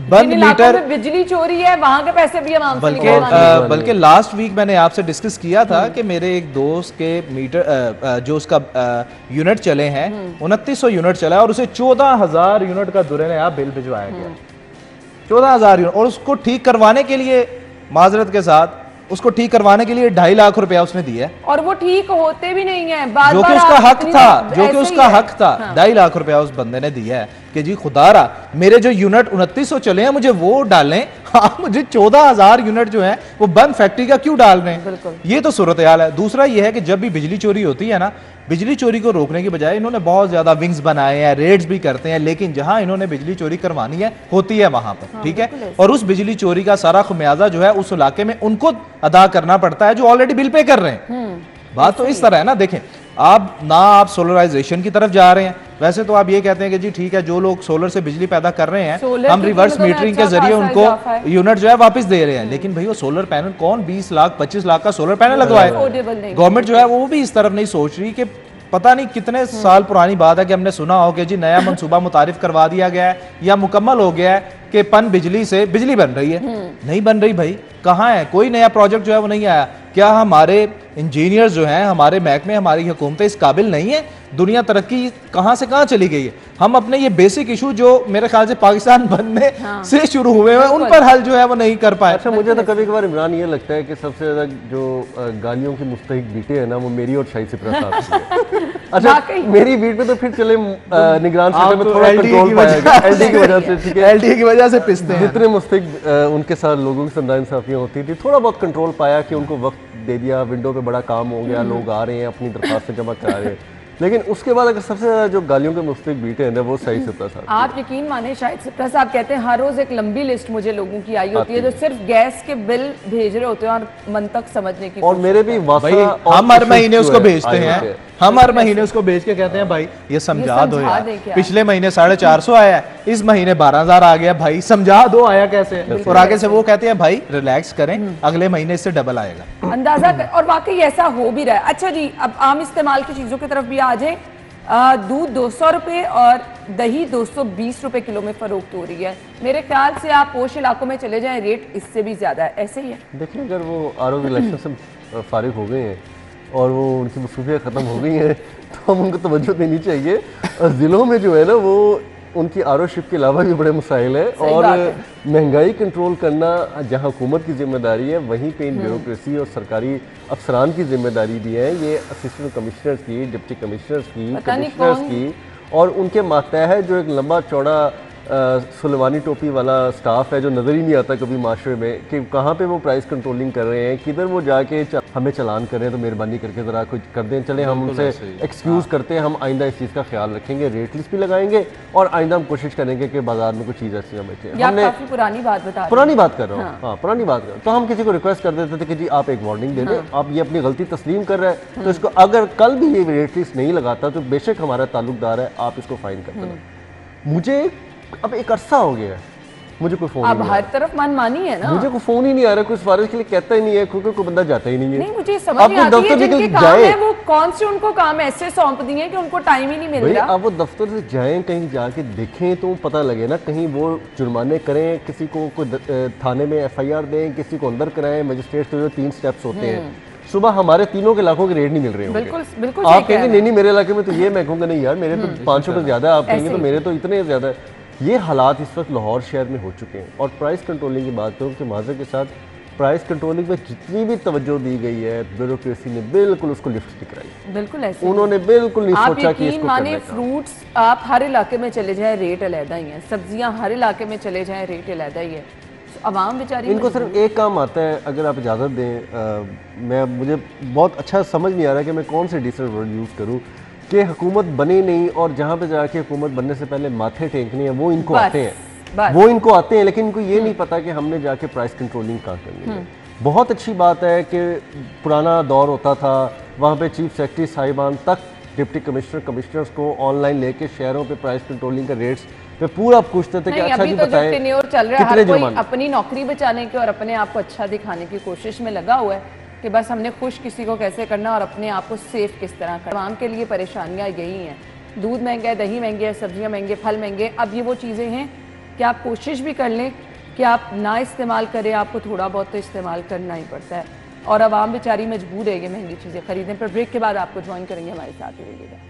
बंद मीटर, बिजली चोरी है, वहां के पैसे भी अवाम से निकलवाने। बल्कि लास्ट वीक मैंने आपसे डिस्कस किया था कि मेरे एक दोस्त के मीटर जो उसका यूनिट चले हैं, 2900 यूनिट चला है और उसे 14,000 यूनिट का दुरे नया बिल भिजवाया गया, 14,000 यूनिट, और उसको ठीक करवाने के लिए, माजरत के साथ, उसको ठीक करवाने के लिए 2.5 लाख रुपया उसने दिया है, और वो ठीक होते भी नहीं है, जो कि उसका हक था, जो कि उसका हक था। 2.5 लाख रुपया उस बंदे ने दिया है कि जी खुदारा मेरे जो यूनिट 2900 चले हैं मुझे वो डालें, आप मुझे 14,000 यूनिट जो है वो बंद फैक्ट्री का क्यों डाल रहे हैं? ये तो सूरत हाल है। दूसरा ये है कि जब भी बिजली चोरी होती है ना, बिजली चोरी को रोकने की बजाय इन्होंने बहुत ज्यादा विंग्स बनाए हैं, रेड्स भी करते हैं, लेकिन जहां इन्होंने बिजली चोरी करवानी है होती है वहां पर, ठीक है, और उस बिजली चोरी का सारा खमियाजा जो है उस इलाके में उनको अदा करना पड़ता है जो ऑलरेडी बिल पे कर रहे हैं। बात तो इस तरह है ना। देखें आप सोलराइजेशन की तरफ जा रहे हैं, वैसे तो आप ये कहते हैं कि जी ठीक है, जो लोग सोलर से बिजली पैदा कर रहे हैं हम रिवर्स मीटरिंग के जरिए उनको यूनिट जो है वापस दे रहे हैं, लेकिन भाई वो सोलर पैनल कौन 20 लाख 25 लाख का सोलर पैनल लगवाए? गवर्नमेंट जो है वो भी इस तरफ नहीं सोच रही कि पता नहीं कितने साल पुरानी बात है कि हमने सुना हो कि जी नया मंसूबा मुतारिफ करवा दिया गया है या मुकम्मल हो गया है कि पन बिजली से बिजली बन रही है। नहीं बन रही भाई, कहाँ है? कोई नया प्रोजेक्ट जो है वो नहीं आया। क्या हमारे इंजीनियर्स जो हैं, हमारे महकमे, हमारी हुकूमतें इस काबिल नहीं है? दुनिया तरक्की कहाँ से कहाँ चली गई है। हम अपने ये बेसिक इशू जो मेरे ख्याल से पाकिस्तान बनने से शुरू हुए हैं उन पर हल जो है वो नहीं कर पाए। अच्छा, मुझे तो कभी कभार इमरान ये लगता है कि सबसे ज्यादा जो गालियों की मुस्तहिक बीटें हैं ना, वो मेरी और शाही सिपरा साहब की है। अच्छा, मेरी बीट पे तो फिर चले निगरान साहब में थोड़ा कंट्रोल पाएगा, एलडी की वजह से, ठीक है, एलडी की वजह से पिसते हैं। जितने मुस्तहिक उनके साथ लोगों की नाइंसाफियां होती थी, थोड़ा बहुत कंट्रोल पाया कि उनको वक्त दे दिया, विंडो पे बड़ा काम हो गया, लोग आ रहे हैं अपनी दरख्वास्त जमा करा रहे हैं, लेकिन उसके बाद अगर सबसे ज्यादा जो गालियों के मुस्तहिक बीटे हैं ना, वो शाहिद सिपरा साहब। आप यकीन माने, शाहिद सिपरा साहब कहते हैं हर रोज एक लंबी लिस्ट मुझे लोगों की आई होती है जो सिर्फ गैस के बिल भेज रहे होते हैं और मंतक समझने की। और मेरे भी हम हर महीने उसको भेजते हैं, हम हर महीने उसको बेच के कहते हैं भाई ये समझा दो यार, पिछले महीने 450 आया है, इस महीने 12,000 आ गया, भाई समझा दो आया कैसे। और आगे से वो कहते हैं भाई रिलैक्स करें, अगले महीने इससे डबल आएगा। अंदाजा कर, और वाकई ऐसा हो भी रहा है। अच्छा जी, अब आम इस्तेमाल की चीजों की तरफ भी आ जाए। दूध 200 रुपए और दही 220 रुपए किलो में फरोख्त हो रही है। मेरे ख्याल से आप पोश इलाकों में चले जाएं, रेट इससे भी ज्यादा है। ऐसे ही है। देखिए, अगर वो आरओ इलेक्शन से फारिग हो गए हैं और वो उनकी मसरूफियाँ ख़त्म हो गई हैं तो हम उनको तवज्जो देनी चाहिए। और ज़िलों में जो है ना, वो उनकी आरओशिप के अलावा भी बड़े मसाइल हैं, और महंगाई कंट्रोल करना जहाँ हुकूमत की जिम्मेदारी है, वहीं पे इन ब्यूरोक्रेसी और सरकारी अफसरान की जिम्मेदारी भी है। ये असिस्टेंट कमिश्नर्स की, डिप्टी कमिश्नर्स की, कमिश्नर्स की, और उनके मातहत जो एक लंबा चौड़ा सुलेमानी टोपी वाला स्टाफ है जो नज़र ही नहीं आता कभी माशरे में कि कहाँ पे वो प्राइस कंट्रोलिंग कर रहे हैं, किधर वो जाके हमें चलान कर रहे हैं। तो मेहरबानी करके ज़रा कुछ कर दें। चले हम उनसे एक्सक्यूज़ करते हैं, हम आइंदा इस चीज़ का ख्याल रखेंगे, रेट लिस्ट भी लगाएंगे, और आइंदा हम कोशिश करेंगे कि बाजार में कुछ चीज़ ऐसी ना बचे। हमने पुरानी बात कर रहा हूँ, पुरानी बात कर, तो हम किसी को रिक्वेस्ट कर देते थे कि जी आप एक वार्निंग दे दें, आप ये अपनी गलती तस्लीम कर रहे हैं, तो इसको अगर कल भी ये रेट लिस्ट नहीं लगाता तो बेशक हमारा ताल्लुकदार है, आप इसको फाइन कर देना। मुझे अब एक अरसा हो गया है, मुझे कोई फोन अब हर तरफ मनमानी है ना, मुझे कोई फोन ही नहीं आ रहा, कोई सिफारिश के लिए कहता ही नहीं है, कोई बंदा जाता ही नहीं है। नहीं, मुझे समझ नहीं आती है जिनके काम है वो कौन से उनको काम ऐसे सौंप दिए कि उनको टाइम ही नहीं मिल रहा। अब वो दफ्तर से जाएं, कहीं जाके देखें तो पता लगे ना, कहीं वो जुर्माने करें, किसी को थाने में FIR दें, किसी को अंदर कराएं। मजिस्ट्रेट तो 3 स्टेप्स होते हैं। सुबह हमारे तीनों के इलाकों के रेट नहीं मिल रहे होंगे। बिल्कुल आप कहेंगे नहीं मेरे इलाके में तो ये, मैं कहूँगा नहीं यार मेरे तो 500 रुपये ज़्यादा, आप कहेंगे तो मेरे तो इतने ज़्यादा है। ये हालात इस वक्त लाहौर शहर में हो चुके हैं। और प्राइस कंट्रोलिंग की बात करूँ कि माजरे के साथ प्राइस कंट्रोलिंग में जितनी भी तवज्जो दी गई है, ब्यूरोक्रेसी ने बिल्कुल उसको लिफ्ट नहीं कराई। बिल्कुल ऐसे उन्होंने बिल्कुल नहीं सोचा कि इसको माने फ्रूट्स आप हर इलाके में चले जाए रेट अलहदा ही है, सब्जियां हर इलाके में चले जाए रेट अलहदा ही है। अवाम बेचारी इनको सिर्फ एक काम आता है, अगर आप इजाज़त दें, मुझे बहुत अच्छा समझ नहीं आ रहा कि मैं कौन से डिसेंट वर्ड यूज़ करूँ कि हुकूमत बने नहीं, और जहाँ पे जाके हुकूमत बनने से पहले माथे टेकने हैं, वो इनको आते हैं, वो इनको आते हैं, लेकिन इनको ये नहीं पता कि हमने जाके प्राइस कंट्रोलिंग कहाँ करनी है। बहुत अच्छी बात है कि पुराना दौर होता था, वहाँ पे चीफ सेक्रेटरी साहिबान तक डिप्टी कमिश्नर्स को ऑनलाइन लेके शहरों पे प्राइस कंट्रोलिंग के रेट्स पे पूरा पूछते थे कि अच्छा जी बताएं कितने जुर्माने। अपनी नौकरी बचाने के और अपने आप को अच्छा दिखाने की कोशिश में लगा हुआ है कि बस हमने खुश किसी को कैसे करना और अपने आप को सेफ किस तरह करना। आवाम के लिए परेशानियां यही हैं, दूध महंगा है, दही महंगे है, सब्जियां महंगे, फल महंगे। अब ये वो चीज़ें हैं कि आप कोशिश भी कर लें कि आप ना इस्तेमाल करें, आपको थोड़ा बहुत तो इस्तेमाल करना ही पड़ता है, और आवाम बेचारी मजबूर है ये महंगी चीज़ें खरीदने पर। ब्रेक के बाद आपको ज्वाइन करेंगे हमारे साथ ही रहिएगा।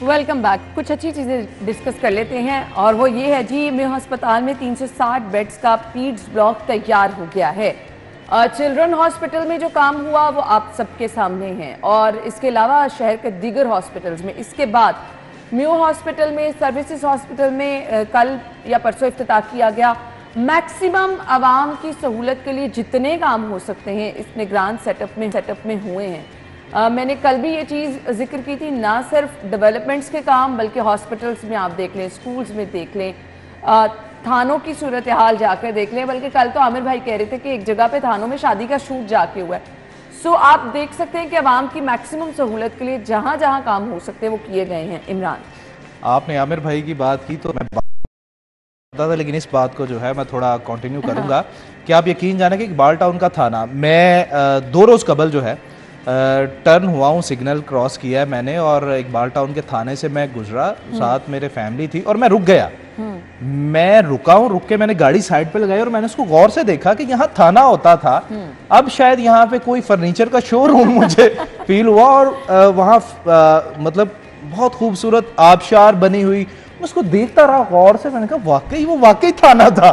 Welcome back. कुछ अच्छी चीज़ें डिस्कस कर लेते हैं, और वो ये है जी, मेयो अस्पताल में 360 बेड्स का पीड्स ब्लॉक तैयार हो गया है। चिल्ड्रन हॉस्पिटल में जो काम हुआ वो आप सबके सामने है, और इसके अलावा शहर के दीगर हॉस्पिटल्स में। इसके बाद मेयो हॉस्पिटल में, सर्विसेज हॉस्पिटल में कल या परसों इफ्तिताह किया गया। मैक्सिमम आवाम की सहूलत के लिए जितने काम हो सकते हैं इस निगरान सेटअप में हुए हैं। मैंने कल भी ये चीज़ जिक्र की थी, ना सिर्फ डेवलपमेंट्स के काम बल्कि हॉस्पिटल्स में आप देख लें, स्कूल्स में देख लें, थानों की सूरत हाल जाकर देख लें। बल्कि कल तो आमिर भाई कह रहे थे कि एक जगह पे थानों में शादी का शूट जाके हुआ है। सो आप देख सकते हैं कि आवाम की मैक्सिमम सहूलत के लिए जहाँ जहाँ काम हो सकते हैं वो किए गए हैं। इमरान, आपने आमिर भाई की बात की तो मैं था, लेकिन इस बात को जो है मैं थोड़ा कंटिन्यू करूँगा कि आप यकीन जाने कि इकबाल टाउन का थाना, मैं 2 रोज़ कबल जो है टर्न हुआ हूँ, सिग्नल क्रॉस किया है मैंने, और इकबाल टाउन के थाने से मैं गुजरा, साथ मेरे फैमिली थी, और मैं रुक गया। मैं रुका हूँ, रुक के मैंने गाड़ी साइड पे लगाई और मैंने उसको गौर से देखा कि यहाँ थाना होता था, अब शायद यहाँ पे कोई फर्नीचर का शोरूम मुझे फील हुआ। और वहाँ मतलब बहुत खूबसूरत आबशार बनी हुई, मैं उसको देखता रहा गौर से, मैंने कहा वाकई वो वाकई थाना था।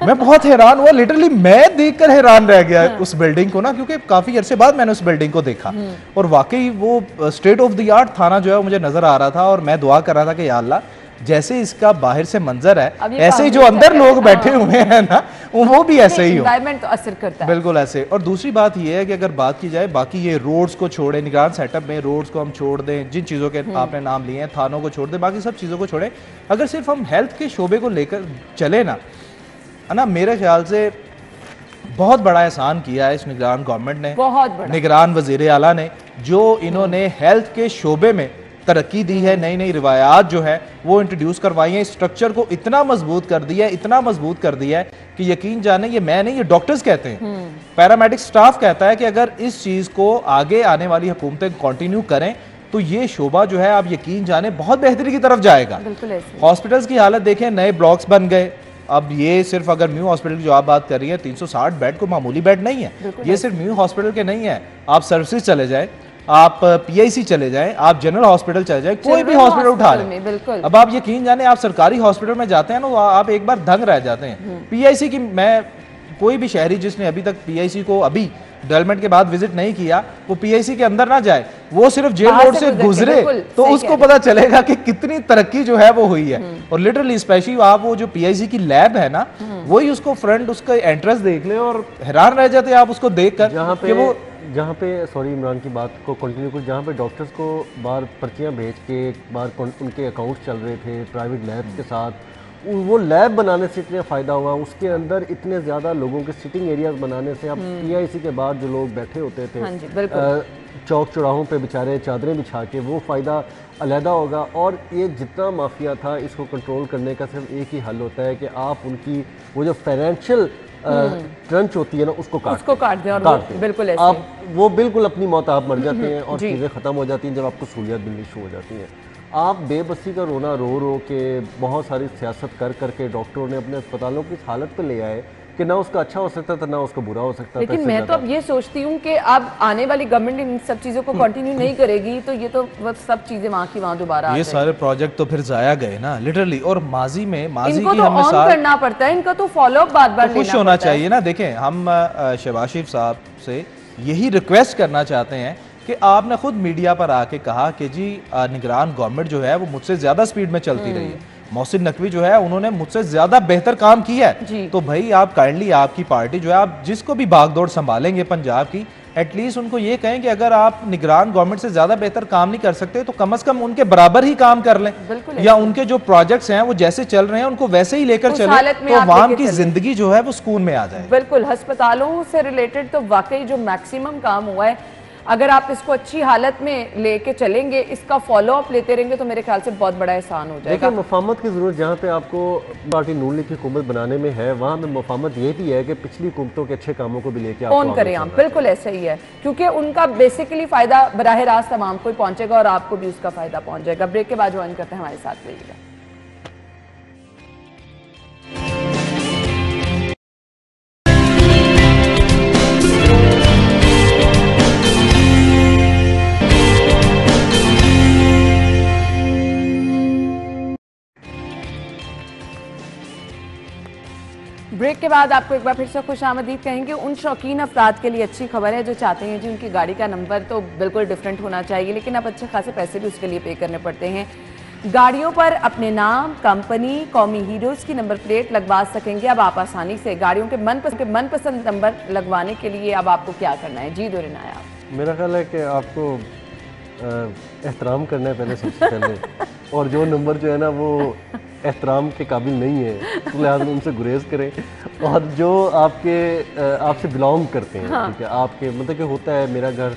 मैं बहुत हैरान हुआ, लिटरली मैं देखकर हैरान रह गया उस बिल्डिंग को ना, क्योंकि काफी अरसे बाद मैंने उस बिल्डिंग को देखा, और वाकई वो स्टेट ऑफ द आर्ट थाना जो है मुझे नजर आ रहा था। और मैं दुआ कर रहा था कि या अल्लाह जैसे इसका बाहर से मंजर है ऐसे ही जो अंदर लोग बैठे हुए हैं ना वो भी ऐसे ही हो, एनवायरनमेंट तो असर करता है बिल्कुल ऐसे। और दूसरी बात ये है कि अगर बात की जाए बाकी ये रोड्स को छोड़े, निगरान सेटअप में रोड्स को हम छोड़ दें, जिन चीज़ों के आपने नाम लिए हैं, थानों को छोड़ दें, बाकी सब चीज़ों को छोड़ें, अगर सिर्फ हम हेल्थ के शोबे को लेकर चले ना, है ना, मेरे ख्याल से बहुत बड़ा एहसान किया है इस निगरान गवर्नमेंट ने, बहुत बड़ा, निगरान वजीर आला ने, जो इन्होंने हेल्थ के शोबे में तरक्की दी है, नई नई रिवायात जो है वो इंट्रोड्यूस करवाई हैं, स्ट्रक्चर को इतना मजबूत कर दिया है, इतना मजबूत कर दिया है कि यकीन जाने, ये मैं नहीं, ये डॉक्टर्स कहते हैं, पैरामेडिक स्टाफ कहता है कि अगर इस चीज को आगे आने वाली हुकूमतें कंटिन्यू करें तो ये शोबा जो है आप यकीन जाने बहुत बेहतरी की तरफ जाएगा। हॉस्पिटल्स की हालत देखें, नए ब्लॉक्स बन गए। अब ये सिर्फ अगर म्यू हॉस्पिटल की जो आप बात कर रही है 360 बेड को मामूली बेड नहीं है, ये सिर्फ म्यू हॉस्पिटल के नहीं है, आप सर्विसेज चले जाए, आप पीआईसी चले जाएं, आप जनरल हॉस्पिटल चले जाएं, कोई भी हॉस्पिटल उठा लें, अब आप यकीन जाने आप सरकारी हॉस्पिटल में जाते हैं ना, आप एक बार दंग रह जाते हैं। पीआईसी की, मैं कोई भी शहरी जिसने अभी तक पीआईसी को अभी डेवलपमेंट के बाद विजिट नहीं किया, वो पीआईसी के अंदर ना जाए, वो सिर्फ जेल रोड से गुजरे तो उसको पता चलेगा कि कितनी तरक्की जो है वो हुई है। और लिटरली स्पेशली आप वो जो पीआईसी की लैब है ना, वही उसको फ्रंट उसका एंट्रेंस देख ले और हैरान रह जाते हैं आप उसको देख कर, जहाँ पे सॉरी इमरान की बात को कंटिन्यू कर, जहाँ पे डॉक्टर्स को बार पर्चियाँ भेज के बार उनके अकाउंट्स चल रहे थे प्राइवेट लैब के साथ, वो लैब बनाने से इतना फ़ायदा हुआ, उसके अंदर इतने ज़्यादा लोगों के सिटिंग एरियाज बनाने से, अब पीआईसी के बाद जो लोग बैठे होते थे चौक चौराहों पे बेचारे चादरें बिछा के, वो फ़ायदा अलहदा होगा। और ये जितना माफिया था इसको कंट्रोल करने का सिर्फ एक ही हल होता है कि आप उनकी वो जो फाइनेंशियल ट्रंच होती है ना उसको काट दें और बिल्कुल ऐसे आप वो बिल्कुल अपनी मौत आप मर जाते हैं और चीज़ें ख़त्म हो जाती हैं जब आपको सहूलियत मिलनी शुरू हो जाती हैं। आप बेबसी का रोना रो रो के बहुत सारी सियासत कर करके डॉक्टरों ने अपने अस्पतालों की इस हालत पे ले आए कि ना उसका अच्छा हो सकता था ना उसका बुरा हो सकता था। लेकिन मैं तो अब ये सोचती हूँ कि अब आने वाली गवर्नमेंट इन सब चीजों को कंटिन्यू नहीं करेगी तो ये तो सब चीजें वहाँ की वहाँ दोबारा ये सारे प्रोजेक्ट तो फिर जाया गए ना लिटरली। और माजी इनको तो ऑन करना पड़ता है, इनका तो फॉलो अप बार बार खुश होना चाहिए ना। देखें हम शहबाज शरीफ साहब से यही रिक्वेस्ट करना चाहते हैं कि आपने खुद मीडिया पर आके कहा कि जी निगरान गवर्नमेंट जो है वो मुझसे ज्यादा स्पीड में चलती रही है, मोहसिन नकवी जो है उन्होंने मुझसे ज्यादा बेहतर काम किया है, तो भाई आप काइंडली आपकी पार्टी जो है आप जिसको भी भागदौड़ संभालेंगे पंजाब की, एटलीस्ट उनको ये कहें कि अगर आप निगरान गवर्नमेंट से ज्यादा बेहतर काम नहीं कर सकते तो कम से कम उनके बराबर ही काम कर लें, या उनके जो प्रोजेक्ट्स हैं वो जैसे चल रहे हैं उनको वैसे ही लेकर चले तो आवाम की जिंदगी जो है वो सुकून में आ जाए। बिल्कुल, अस्पतालों से रिलेटेड तो वाकई जो मैक्सिमम काम हुआ है, अगर आप इसको अच्छी हालत में लेके चलेंगे, इसका फॉलो अप लेते रहेंगे तो मेरे ख्याल से बहुत बड़ा एहसान हो जाएगा। देखिए मुफाहमत की जरूरत जहाँ पे आपको पार्टी नून लीग की हुकूमत बनाने में है, वहाँ पे मुफाहमत ये भी है कि पिछली हुकूमतों के अच्छे कामों को भी लेके ऑन करें आप। बिल्कुल ऐसा ही है, क्योंकि उनका बेसिकली फायदा बराह रास्त तमाम को पहुंचेगा और आपको भी उसका फायदा पहुंच जाएगा। ब्रेक के बाद ज्वाइन करते हैं, हमारे साथ रहिएगा। ब्रेक के बाद आपको एक बार फिर से खुश आमदीद कहेंगे। उन शौकीन अफराद के लिए अच्छी खबर है जो चाहते हैं जी उनकी गाड़ी का नंबर तो बिल्कुल डिफरेंट होना चाहिए, लेकिन अब अच्छे खासे पैसे भी उसके लिए पे करने पड़ते हैं। गाड़ियों पर अपने नाम, कंपनी, कौमी हीरोज़ की नंबर प्लेट लगवा सकेंगे अब आप आसानी से। गाड़ियों के मनपसंद नंबर लगवाने के लिए अब आपको क्या करना है? जी दुरिन आया, मेरा ख्याल है कि आपको एहतराम करना है पहले, सबसे पहले और जो नंबर जो है ना वो एहतराम के काबिल नहीं है तो लिहाजा उनसे गुरेज करें। और जो आपसे बिलोंग करते हैं, ठीक है, आपके मतलब कि होता है, मेरा घर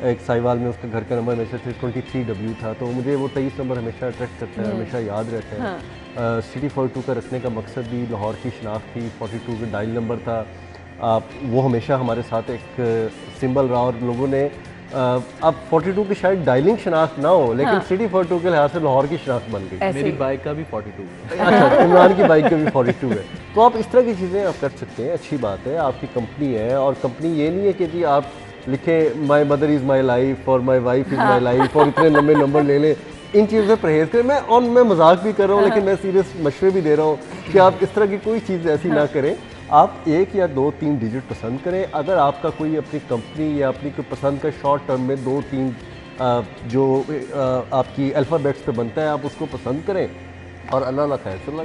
एक साहिवाल में, उसका घर का नंबर हमेशा 23W था, तो मुझे वो 23 नंबर हमेशा अट्रैक्ट करता है, हमेशा याद रहता है। सिटी 42 का रखने का मकसद भी लाहौर की शनाख्त थी, 42 का डायल नंबर था, वो हमेशा हमारे साथ एक सिंबल रहा और लोगों ने अब 42 की शायद डायलिंग शनाख्त ना हो, लेकिन सिटी 42 के लिहाज से लाहौर की शनाख्त बन गई। मेरी बाइक का भी 42 है। अच्छा, इमरान की बाइक का भी 42 है। तो आप इस तरह की चीज़ें आप कर सकते हैं, अच्छी बात है। आपकी कंपनी है और कंपनी ये नहीं है कि जी आप लिखे my mother is my life और my wife is my life और इतने लंबे नंबर ले लें। इन चीज़ों से परहेज करें। मैं मजाक भी कर रहा हूँ, लेकिन मैं सीरियस मशवरे भी दे रहा हूँ कि आप इस तरह की कोई चीज़ ऐसी ना करें। आप 1 या 2-3 डिजिट पसंद करें। अगर आपका कोई अपनी कंपनी या अपनी कोई पसंद का शॉर्ट टर्म में 2-3 जो आपकी अल्फ़ाबेट्स पे बनता है, आप उसको पसंद करें। और अल्लाह खैर चलो।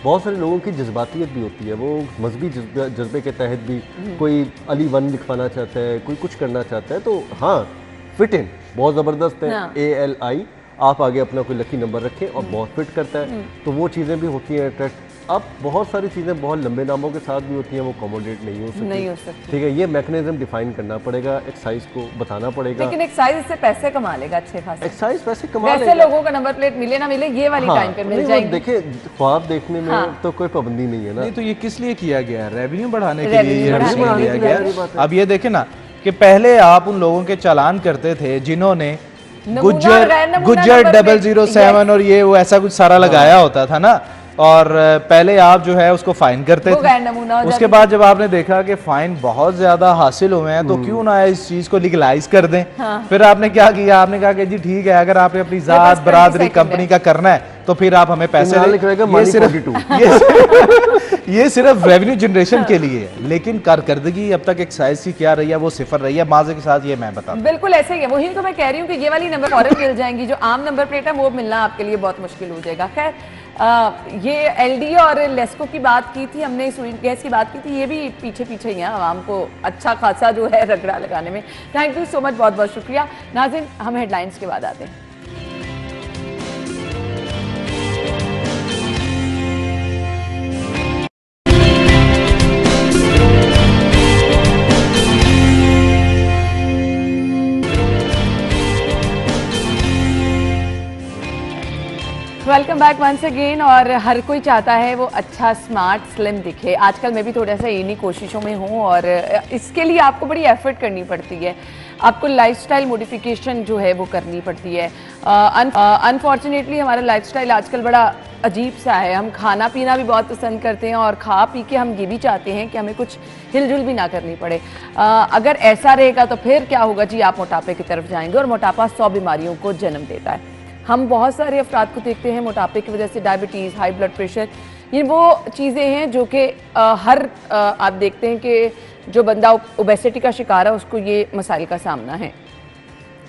बहुत सारे लोगों की जज्बातियत भी होती है, वो मजहबी जज्बे के तहत भी कोई अली 1 लिखवाना चाहता है, कोई कुछ करना चाहता है, तो हाँ फिट इन बहुत ज़बरदस्त है। ALI आप आगे अपना कोई लकी नंबर रखें और बहुत फिट करता है, तो वो चीज़ें भी होती हैं अट्रैक्ट। अब बहुत सारी चीज़ें बहुत लंबे नामों के साथ भी होती हैं, वो अकोमोडेट नहीं हो सकती। ठीक है, ये मैकेनिज्म डिफाइन करना पड़ेगा, एक्साइज को बताना पड़ेगा। लेकिन एक्साइज इससे पैसे कमा लेगा अच्छे खासे। एक्साइज पैसे कमा लेगा, वैसे लोगों का नंबर प्लेट मिले ना मिले ये वाली टाइम पे मिल जाएगी। देखिए ख्वाब देखने में तो कोई पाबंदी नहीं है ना। नहीं तो ये किस लिए किया गया है? रेवेन्यू बढ़ाने के लिए ये लिया गया। अब ये देखे ना कि पहले आप उन लोगों के चालान करते थे जिन्होंने गुज्जर 007 और ये वो ऐसा कुछ सारा लगाया होता था ना, और पहले आप जो है उसको फाइन करते थे। उसके बाद जब आपने देखा कि फाइन बहुत ज्यादा हासिल हुए हैं तो क्यों ना इस चीज को लीगलाइज कर दें। फिर आपने क्या किया, आपने कहा कि जी ठीक है, अगर आपने अपनी जात बरादरी कंपनी का करना है तो फिर आप हमें पैसे ये सिर्फ रेवेन्यू जनरेशन के लिए है, लेकिन कारकर्दगी अब तक एक्साइज की क्या रही है, वो 0 रही है। माजे के साथ ये मैं बता बिल्कुल ऐसे ही है, वही तो मैं कह रही हूँ कि ये वाली नंबर फौरन मिल जाएंगी, जो आम नंबर प्लेट है वो मिलना आपके लिए बहुत मुश्किल हो जाएगा। खैर ये LD और लेस्को की बात की थी हमने, स्वीट गैस की बात की थी, ये भी पीछे पीछे ही है आवाम को अच्छा खासा जो है रगड़ा लगाने में। थैंक यू सो मच, बहुत बहुत शुक्रिया। नाज़रीन हम हेडलाइंस के बाद आते हैं। Welcome back once again. और हर कोई चाहता है वो अच्छा स्मार्ट स्लिम दिखे। आजकल मैं भी थोड़ा सा इन्हीं कोशिशों में हूँ और इसके लिए आपको बड़ी एफर्ट करनी पड़ती है, आपको लाइफस्टाइल मॉडिफिकेशन जो है वो करनी पड़ती है। अनफॉर्चुनेटली हमारा लाइफस्टाइल आजकल बड़ा अजीब सा है। हम खाना पीना भी बहुत पसंद करते हैं और खा पी के हम ये भी चाहते हैं कि हमें कुछ हिलजुल भी ना करनी पड़े। अगर ऐसा रहेगा तो फिर क्या होगा जी, आप मोटापे की तरफ जाएंगे और मोटापा 100 बीमारियों को जन्म देता है। हम बहुत सारे अफराद को देखते हैं मोटापे की वजह से डायबिटीज़, हाई ब्लड प्रेशर, ये वो चीज़ें हैं जो कि आप देखते हैं कि जो बंदा ओबेसिटी का शिकार है उसको ये मसाइल का सामना है।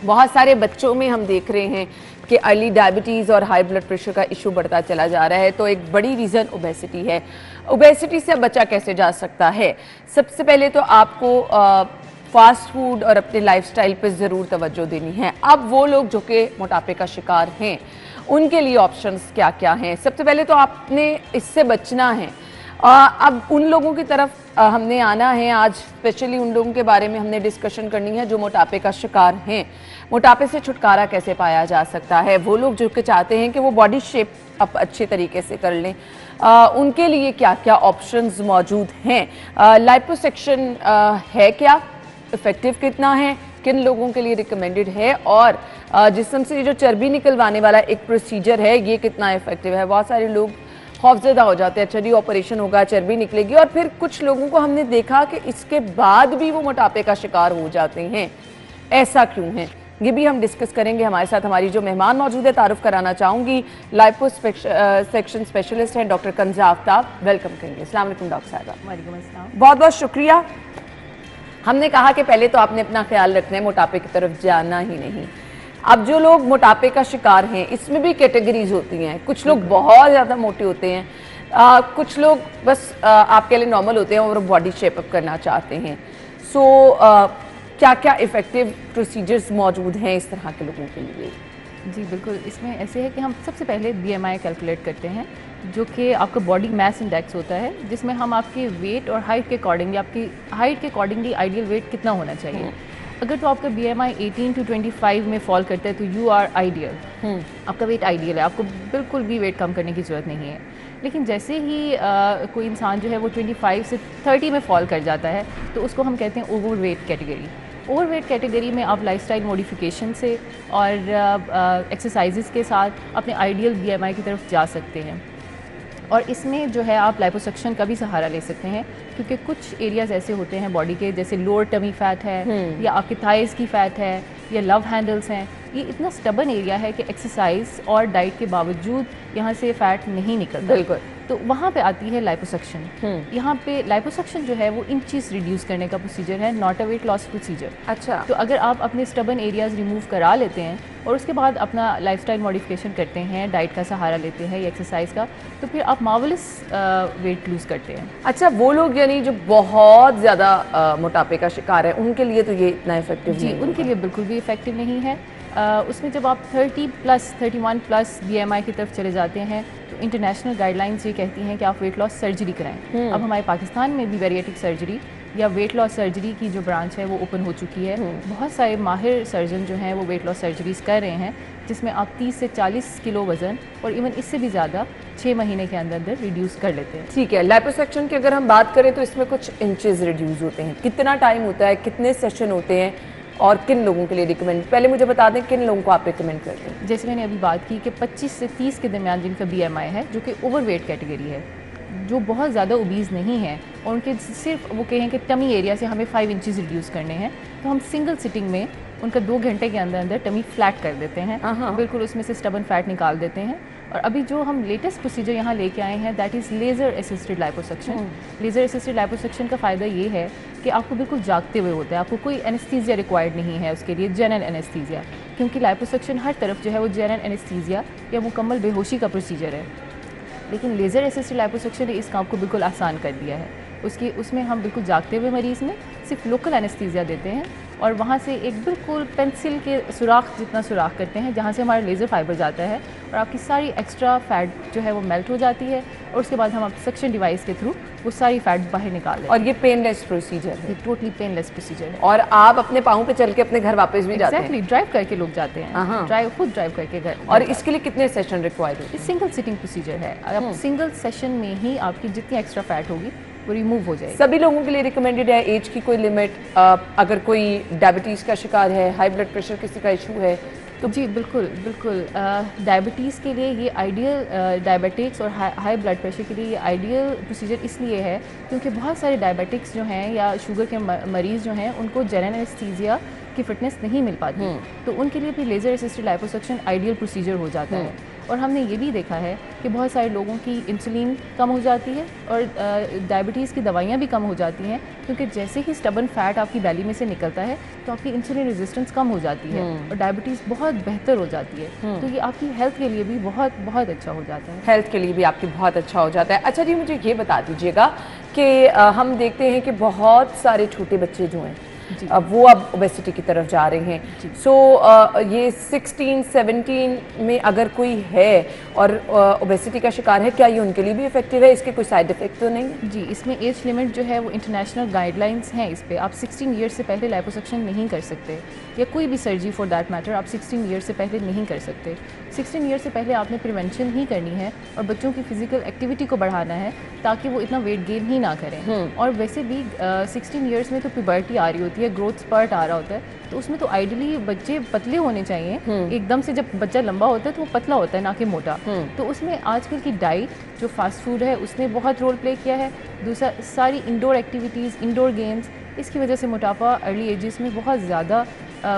बहुत सारे बच्चों में हम देख रहे हैं कि अर्ली डायबिटीज़ और हाई ब्लड प्रेशर का इशू बढ़ता चला जा रहा है। तो एक बड़ी रीज़न ओबेसिटी है। ओबेसिटी से बचा कैसे जा सकता है? सबसे पहले तो आपको फास्ट फूड और अपने लाइफस्टाइल पे ज़रूर तवज्जो देनी है। अब वो लोग जो कि मोटापे का शिकार हैं उनके लिए ऑप्शंस क्या क्या हैं? सबसे पहले तो आपने इससे बचना है। अब उन लोगों की तरफ हमने आना है आज, स्पेशली उन लोगों के बारे में हमने डिस्कशन करनी है जो मोटापे का शिकार हैं। मोटापे से छुटकारा कैसे पाया जा सकता है? वो लोग जो कि चाहते हैं कि वो बॉडी शेप अब अच्छे तरीके से कर लें, उनके लिए क्या क्या ऑप्शंस मौजूद हैं? लाइपोसक्शन है क्या, इफेक्टिव कितना है, किन लोगों के लिए रिकमेंडेड है, और जिस्म से जो चर्बी निकलवाने वाला एक प्रोसीजर है ये कितना इफेक्टिव है? बहुत सारे लोग खौफजदा हो जाते हैं, अच्छा जी ऑपरेशन होगा, चर्बी निकलेगी, और फिर कुछ लोगों को हमने देखा कि इसके बाद भी वो मोटापे का शिकार हो जाते हैं। ऐसा क्यों है? ये भी हम डिस्कस करेंगे। हमारे साथ हमारी जो मेहमान मौजूद है, तारुफ कराना चाहूँगी, लाइपोसक्शन स्पेशलिस्ट हैं डॉक्टर कंजा आफ्ताब। वेलकम करेंगे। अस्सलाम वालेकुम डॉक्टर साहबा। वालेकुम अस्सलाम। बहुत बहुत शुक्रिया। हमने कहा कि पहले तो आपने अपना ख्याल रखना है, मोटापे की तरफ जाना ही नहीं। अब जो लोग मोटापे का शिकार हैं इसमें भी कैटेगरीज होती हैं। कुछ लोग बहुत ज़्यादा मोटे होते हैं, कुछ लोग बस आपके लिए नॉर्मल होते हैं और बॉडी शेप अप करना चाहते हैं। सो क्या क्या इफ़ेक्टिव प्रोसीजर्स मौजूद हैं इस तरह के लोगों के लिए? जी बिल्कुल, इसमें ऐसे है कि हम सबसे पहले BMI कैलकुलेट करते हैं, जो कि आपका बॉडी मास इंडेक्स होता है, जिसमें हम आपके वेट और हाइट के अकॉर्डिंगली, आपकी हाइट के अकॉर्डिंगली आइडियल वेट कितना होना चाहिए। अगर तो आपका BMI 18 to 25 में फॉल करता है तो यू आर आइडियल, आपका वेट आइडियल है, आपको बिल्कुल भी वेट कम करने की ज़रूरत नहीं है। लेकिन जैसे ही कोई इंसान जो है वो 25 से 30 में फॉल कर जाता है तो उसको हम कहते हैं over weight category. Over weight category में आप लाइफस्टाइल मॉडिफिकेशन से और एक्सरसाइजेस के साथ अपने आइडियल BMI की तरफ जा सकते हैं। और इसमें जो है आप लाइपोसक्शन का भी सहारा ले सकते हैं, क्योंकि कुछ एरियाज़ ऐसे होते हैं बॉडी के, जैसे लोअर टमी फैट है या आपके थाइज़ की फ़ैट है या लव हैंडल्स हैं, ये इतना स्टबन एरिया है कि एक्सरसाइज और डाइट के बावजूद यहाँ से फ़ैट नहीं निकलता। बिल्कुल। तो वहाँ पे आती है लाइपोसक्शन। यहाँ पे लाइपोसक्शन जो है वो इंचेस रिड्यूस करने का प्रोसीजर है, not a weight loss procedure. अच्छा। तो अगर आप अपने स्टबन एरियाज रिमूव करा लेते हैं और उसके बाद अपना लाइफस्टाइल मॉडिफिकेशन करते हैं, डाइट का सहारा लेते हैं या एक्सरसाइज का, तो फिर आप मार्वलस वेट लूज़ करते हैं। अच्छा, वो लोग यानी जो बहुत ज़्यादा मोटापे का शिकार है उनके लिए तो ये इतना इफेक्टिव जी, नहीं उनके लिए बिल्कुल भी इफेक्टिव नहीं है। उसमें जब आप 30+, 31+ BMI की तरफ चले जाते हैं तो इंटरनेशनल गाइडलाइंस ये कहती हैं कि आप वेट लॉस सर्जरी कराएं। अब हमारे पाकिस्तान में भी बैरिएट्रिक सर्जरी या वेट लॉस सर्जरी की जो ब्रांच है वो ओपन हो चुकी है। बहुत सारे माहिर सर्जन जो हैं वो वेट लॉस सर्जरीज कर रहे हैं, जिसमें आप 30 से 40 किलो वज़न और इवन इससे भी ज़्यादा 6 महीने के अंदर अंदर रिड्यूस कर लेते हैं। ठीक है। लाइपोसक्शन की अगर हम बात करें तो इसमें कुछ इंचेस रिड्यूस होते हैं, कितना टाइम होता है, कितने सेशन होते हैं और किन लोगों के लिए रिकमेंड, पहले मुझे बता दें किन लोगों को आप रिकमेंड करते हैं? जैसे मैंने अभी बात की कि 25 से 30 के दरमियान जिनका BMI है, जो कि ओवरवेट कैटेगरी है, जो बहुत ज़्यादा ओबीज़ नहीं है और उनके सिर्फ वो कहें कि टमी एरिया से हमें 5 इंचेस रिड्यूस करने हैं, तो हम सिंगल सिटिंग में उनका 2 घंटे के अंदर अंदर टमी फ्लैट कर देते हैं। बिल्कुल उसमें से स्टबन फैट निकाल देते हैं। और अभी जो हम लेटेस्ट प्रोसीजर यहाँ लेके आए हैं that is laser assisted liposuction. Laser assisted liposuction का फ़ायदा ये है कि आपको बिल्कुल जागते हुए होता है, आपको कोई एनेस्थीसिया रिक्वायर्ड नहीं है उसके लिए, जनरल एनेस्थीसिया, क्योंकि लाइपोसक्शन हर तरफ जो है वो जनरल एनेस्थीसिया या मुकम्मल बेहोशी का प्रोसीजर है। लेकिन लेज़र असिस्टेड लाइपोसक्शन ने इस काम को बिल्कुल आसान कर दिया है। उसमें हम बिल्कुल जागते हुए मरीज़ में सिर्फ लोकल एनेस्थीसिया देते हैं और वहाँ से एक बिल्कुल पेंसिल के सुराख जितना सुराख करते हैं जहाँ से हमारा लेज़र फाइबर जाता है और आपकी सारी एक्स्ट्रा फ़ैट जो है वो मेल्ट हो जाती है और उसके बाद हम आप सक्शन डिवाइस के थ्रू वो सारी फ़ैट बाहर निकाल देते हैं। और ये पेनलेस प्रोसीजर है? टोटली पेनलेस प्रोसीजर है। और आप अपने पाँव पे चल के अपने घर वापस भी जाते हैं? एक्जैक्टली, ड्राइव करके लोग जाते हैं, खुद ड्राइव करके घर। और इसके लिए कितने सेशन रिक्वायर्ड होते हैं? सिंगल सिटिंग प्रोसीजर है। अब सिंगल सेशन में ही आपकी जितनी एक्स्ट्रा फैट होगी वो रिमूव हो जाएगी। सभी लोगों के लिए रिकमेंडेड है? एज की कोई लिमिट? अगर कोई डायबिटीज़ का शिकार है, हाई ब्लड प्रेशर किसी का इशू है तो जी बिल्कुल बिल्कुल, डायबिटीज़ के लिए ये आइडियल, डायबिटिक्स और हाई ब्लड प्रेशर के लिए ये आइडियल प्रोसीजर इसलिए है क्योंकि बहुत सारे डायबिटिक्स जो हैं या शुगर के मरीज़ जो हैं उनको जनरल एनेस्थीसिया की फिटनेस नहीं मिल पाती, तो उनके लिए भी laser assisted liposuction ideal procedure हो जाता है। और हमने ये भी देखा है कि बहुत सारे लोगों की इंसुलिन कम हो जाती है और डायबिटीज़ की दवाइयाँ भी कम हो जाती हैं क्योंकि जैसे ही स्टबन फैट आपकी बैली में से निकलता है तो आपकी इंसुलिन रेजिस्टेंस कम हो जाती है और डायबिटीज़ बहुत बेहतर हो जाती है। तो ये आपकी हेल्थ के लिए भी बहुत बहुत अच्छा हो जाता है। हेल्थ के लिए भी आपकी बहुत अच्छा हो जाता है। अच्छा जी, मुझे ये बता दीजिएगा कि हम देखते हैं कि बहुत सारे छोटे बच्चे जो हैं वो अब ओबेसिटी की तरफ जा रहे हैं। सो ये 16, 17 में अगर कोई है और ओबेसिटी का शिकार है, क्या ये उनके लिए भी इफेक्टिव है? इसके कोई साइड इफेक्ट तो नहीं? जी, इसमें एज लिमिट जो है वो इंटरनेशनल गाइडलाइंस हैं इस पे। आप 16 ईयर से पहले लाइपोसक्शन नहीं कर सकते या कोई भी सर्जरी फॉर दैट मैटर आप 16 ईयर से पहले नहीं कर सकते। 16 ईयर से पहले आपने प्रिवेंशन ही करनी है और बच्चों की फिजिकल एक्टिविटी को बढ़ाना है ताकि वो इतना वेट गेन ही ना करें। और वैसे भी 16 ईयर्स में तो प्यूबर्टी आ रही होती है, ग्रोथ स्पर्ट आ रहा होता है, तो उसमें तो आइडियली बच्चे पतले होने चाहिए। एकदम से जब बच्चा लंबा होता है तो वो पतला होता है ना कि मोटा। तो उसमें आजकल की डाइट जो फास्ट फूड है उसने बहुत रोल प्ले किया है। दूसरा, सारी इंडोर एक्टिविटीज़, इंडोर गेम्स, इसकी वजह से मोटापा अर्ली एजेस में बहुत ज़्यादा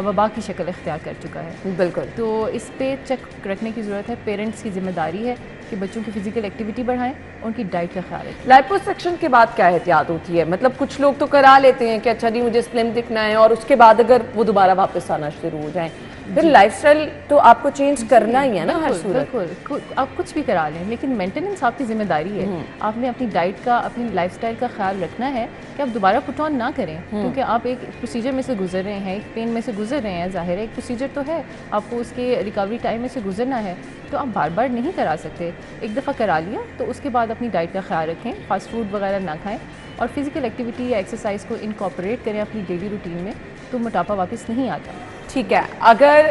वबा की शक्ल इख्तियार कर चुका है। बिल्कुल। तो इस पे चेक रखने की ज़रूरत है। पेरेंट्स की जिम्मेदारी है कि बच्चों की फिजिकल एक्टिविटी बढ़ाएं, उनकी डाइट का ख्याल रखें। लाइपोसक्शन के बाद क्या एहतियात होती है? मतलब कुछ लोग तो करा लेते हैं कि अच्छा जी मुझे स्लिम दिखना है और उसके बाद अगर वो दोबारा वापस आना शुरू हो जाए, फिर लाइफस्टाइल तो आपको चेंज करना ही है ना हर सूरत। बिल्कुल, आप कुछ भी करा लें लेकिन मेंटेनेंस आपकी जिम्मेदारी है। आपने अपनी डाइट का, अपनी लाइफस्टाइल का ख्याल रखना है कि आप दोबारा पुट ऑन ना करें क्योंकि आप एक प्रोसीजर में से गुजर रहे हैं, एक पेन में से गुजर रहे हैं। जाहिर है एक प्रोसीजर तो है, आपको उसके रिकवरी टाइम में से गुजरना है, तो आप बार बार नहीं करा सकते। एक दफ़ा करा लिया तो उसके बाद अपनी डाइट का ख्याल रखें, फास्ट फूड वगैरह ना खाएं और फिजिकल एक्टिविटी या एक्सरसाइज को इनकॉर्पोरेट करें अपनी डेली रूटीन में, तो मोटापा वापस नहीं आता। ठीक है। अगर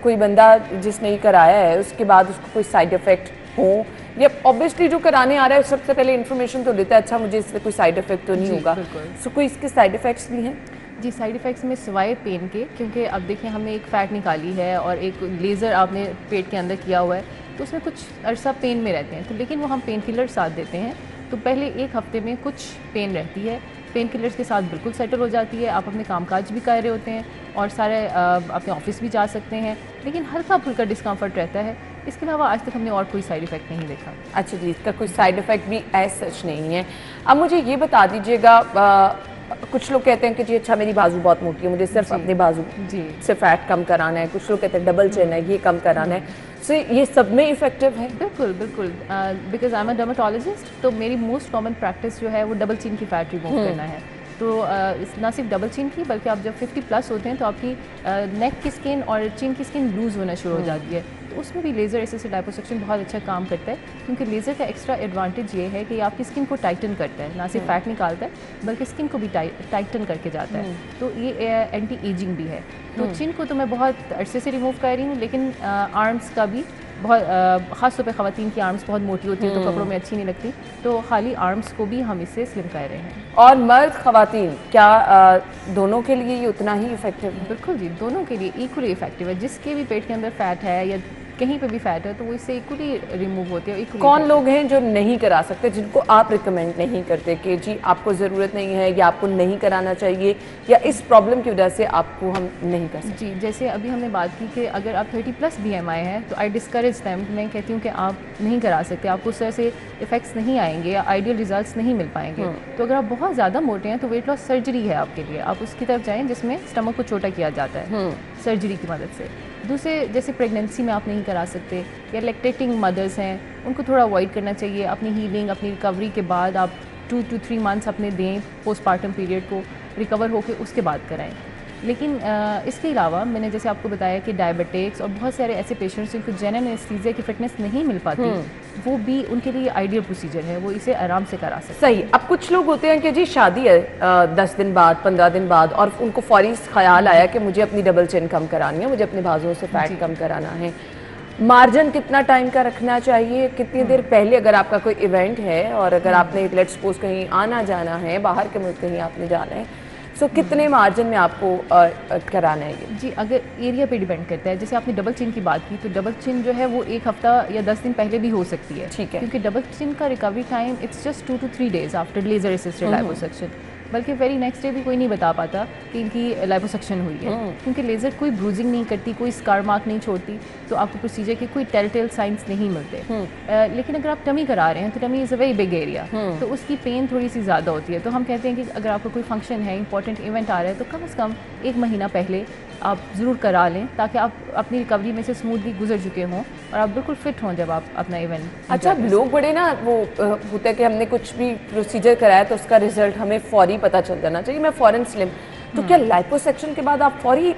कोई बंदा जिसने कराया है उसके बाद उसको कोई साइड इफेक्ट हो, या ऑब्वियसली जो कराने आ रहा है सबसे पहले इन्फॉर्मेशन तो देता है अच्छा मुझे इससे कोई साइड इफेक्ट तो नहीं होगा, सो कोई इसके साइड इफेक्ट्स भी हैं? जी, साइड इफ़ेक्ट्स में सिवाय पेन के, क्योंकि अब देखिए हमने एक फ़ैट निकाली है और एक लेज़र आपने पेट के अंदर किया हुआ है तो उसमें कुछ अरसा पेन में रहते हैं, तो लेकिन वो हम पेन किलर साथ देते हैं तो पहले एक हफ्ते में कुछ पेन रहती है, पेन किलर्स के साथ बिल्कुल सेटल हो जाती है, आप अपने कामकाज भी कर रहे होते हैं और सारे अपने ऑफिस भी जा सकते हैं, लेकिन हल्का फुल्का डिस्कम्फर्ट रहता है। इसके अलावा आज तक हमने और कोई साइड इफ़ेक्ट नहीं देखा। अच्छा जी, इसका कोई साइड इफ़ेक्ट भी एज सच नहीं है। अब मुझे ये बता दीजिएगा, कुछ लोग कहते हैं कि जी अच्छा मेरी बाजू बहुत मोटी है, मुझे सिर्फ अपने बाजू से फैट कम कराना है, कुछ लोग कहते हैं डबल चिन है, ये कम कराना है, सो ये सब में इफेक्टिव है? बिल्कुल बिल्कुल, because I am a dermatologist, तो मेरी मोस्ट कॉमन प्रैक्टिस जो है वो डबल चिन की फैट रिमूव करना है। तो ना सिर्फ डबल चिन की, बल्कि आप जब 50 प्लस होते हैं तो आपकी नेक की स्किन और चिन की स्किन लूज होना शुरू हो जाती है, तो उसमें भी लेज़र असिस्टेड लिपोसक्शन बहुत अच्छा काम करता है, क्योंकि लेज़र का एक्स्ट्रा एडवांटेज ये है कि ये आपकी स्किन को टाइटन करता है, ना सिर्फ फैट निकालता है बल्कि स्किन को भी टाइटन करके जाता है, तो ये एंटी एजिंग भी है। तो चिन को तो मैं बहुत अरसे से रिमूव कर रही हूँ, लेकिन आर्म्स का भी बहुत, ख़ास तौर पे ख़वातीन की आर्म्स बहुत मोटी होती है तो कपड़ों में अच्छी नहीं लगती, तो खाली आर्म्स को भी हम इससे स्लिम कर रहे हैं। और मर्द ख़वातीन क्या दोनों के लिए ये उतना ही इफेक्टिव है? बिल्कुल जी, दोनों के लिए इक्वली इफेक्टिव है। जिसके भी पेट के अंदर फैट है या कहीं पे भी फैट है तो वो इससे इक्वली रिमूव होती है। कौन लोग हैं जो नहीं करा सकते, जिनको आप रिकमेंड नहीं करते कि जी आपको ज़रूरत नहीं है या आपको नहीं कराना चाहिए, या इस प्रॉब्लम की वजह से आपको हम नहीं कर सकते? जी, जैसे अभी हमने बात की कि अगर आप 30 प्लस BMI है तो आई डिस्करेज दैम, मैं कहती हूँ कि आप नहीं करा सकते, आपको उस तरह से इफेक्ट्स नहीं आएंगे या आइडियल रिजल्ट्स नहीं मिल पाएंगे। तो अगर आप बहुत ज़्यादा मोटे हैं तो वेट लॉस सर्जरी है आपके लिए, आप उसकी तरफ जाएँ जिसमें स्टमक को छोटा किया जाता है सर्जरी की मदद से। दूसरे जैसे प्रेगनेंसी में आप नहीं करा सकते, या लैक्टेटिंग मदर्स हैं उनको थोड़ा अवॉइड करना चाहिए। अपनी हीलिंग, अपनी रिकवरी के बाद आप 2 to 3 मंथ्स अपने दें, पोस्टपार्टम पीरियड को रिकवर होकर उसके बाद कराएं। लेकिन इसके अलावा मैंने जैसे आपको बताया कि डायबिटिक्स और बहुत सारे ऐसे पेशेंट्स जिनको जेनरल एनेस्थीसिया की फिटनेस नहीं मिल पाती, वो भी उनके लिए आइडियल प्रोसीजर है, वो इसे आराम से करा सकते हैं। सही। अब कुछ लोग होते हैं कि जी शादी है 10 दिन बाद, 15 दिन बाद, और उनको फौरी ख्याल आया कि मुझे अपनी डबल चिन कम करानी है, मुझे अपने बाजुओं से फैट कम कराना है। मार्जिन कितना टाइम का रखना चाहिए? कितनी देर पहले अगर आपका कोई इवेंट है और अगर आपने लेट्स सपोज कहीं आना जाना है, बाहर के मुल्क कहीं आपने जाना है, सो कितने मार्जिन में आपको कराना है ये? जी, अगर एरिया पे डिपेंड करता है। जैसे आपने डबल चिन की बात की, तो डबल चिन जो है वो 1 हफ्ता या 10 दिन पहले भी हो सकती है। ठीक है, क्योंकि डबल चिन का recovery time it's just 2 to 3 days after laser assisted liposuction, बल्कि वेरी नेक्स्ट डे भी कोई नहीं बता पाता कि इनकी लिपोसक्शन हुई है, क्योंकि लेज़र कोई ब्रूजिंग नहीं करती, कोई स्कार मार्क नहीं छोड़ती, तो आपको प्रोसीजर के कोई टेल साइंस नहीं मिलते। लेकिन अगर आप टमी करा रहे हैं तो tummy is a very big area, तो उसकी पेन थोड़ी सी ज़्यादा होती है। तो हम कहते हैं कि अगर आपका कोई फंक्शन है, इंपॉर्टेंट इवेंट आ रहा है, तो कम से कम 1 महीना पहले आप ज़रूर करा लें, ताकि आप अपनी रिकवरी में से स्मूथली गुजर चुके हों और आप बिल्कुल फिट हों जब आप अपना इवेंट। अच्छा, लोग बड़े ना वो होता है कि हमने कुछ भी प्रोसीजर कराया तो उसका रिजल्ट हमें फौरी पता चल जाना चाहिए, मैं फौरन स्लिम, तो क्या लाइपोसक्शन के बाद आप फौरी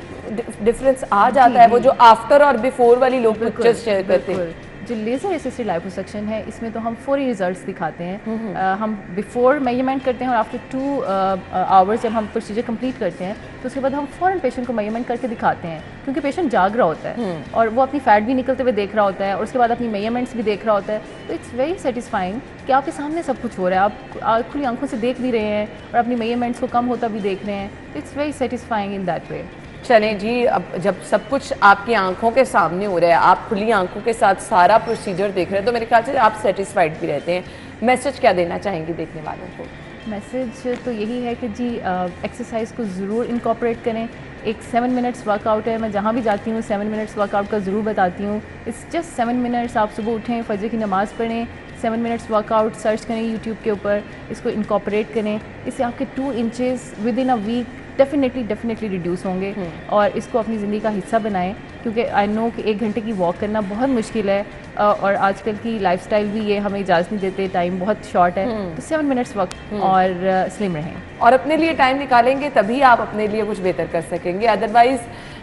डिफरेंस आ जाता है? वो जो आफ्टर और बिफोर वाली लोग पिक्चर्स शेयर करते हैं, जो लेज़र असिस्टेड लिपोसक्शन है इसमें तो हम फौरी रिजल्ट्स दिखाते हैं। हम बिफोर मेजरमेंट करते हैं और आफ्टर 2 आवर्स जब हम प्रोसीजर कंप्लीट करते हैं तो उसके बाद हम फ़ौरन पेशेंट को मेजरमेंट करके दिखाते हैं, क्योंकि पेशेंट जाग रहा होता है और वो अपनी फैट भी निकलते हुए देख रहा होता है और उसके बाद अपनी मेजरमेंट्स भी देख रहा होता है। तो इट्स वेरी सेटिस्फाइंग कि आपके सामने सब कुछ हो रहा है, आप खुली आंखों से देख भी रहे हैं और अपनी मेजरमेंट्स को कम होता भी देख रहे हैं। It's very satisfying in that way. चलें जी, अब जब सब कुछ आपकी आंखों के सामने हो रहा है, आप खुली आंखों के साथ सारा प्रोसीजर देख रहे हैं, तो मेरे ख्याल से आप सेटिस्फाइड भी रहते हैं। मैसेज क्या देना चाहेंगे देखने वालों को? मैसेज तो यही है कि जी एक्सरसाइज को ज़रूर इनकॉर्पोरेट करें। एक 7 मिनट्स वर्कआउट है, मैं जहाँ भी जाती हूँ 7 मिनट्स वर्कआउट का ज़रूर बताती हूँ। It's just 7 minutes. आप सुबह उठें, फजर की नमाज़ पढ़ें, 7 मिनट्स वर्कआउट सर्च करें यूट्यूब के ऊपर, इसको इनकॉर्पोरेट करें। इससे आपके 2 inches within a week definitely reduce होंगे और इसको अपनी ज़िंदगी का हिस्सा बनाएं, क्योंकि आई नो कि 1 घंटे की वॉक करना बहुत मुश्किल है और आजकल की लाइफस्टाइल भी ये हमें इजाज़त नहीं देते, टाइम बहुत शॉर्ट है। तो 7 मिनट्स वक्त और स्लिम रहें और अपने लिए टाइम निकालेंगे तभी आप अपने लिए कुछ बेहतर कर सकेंगे। अदरवाइज़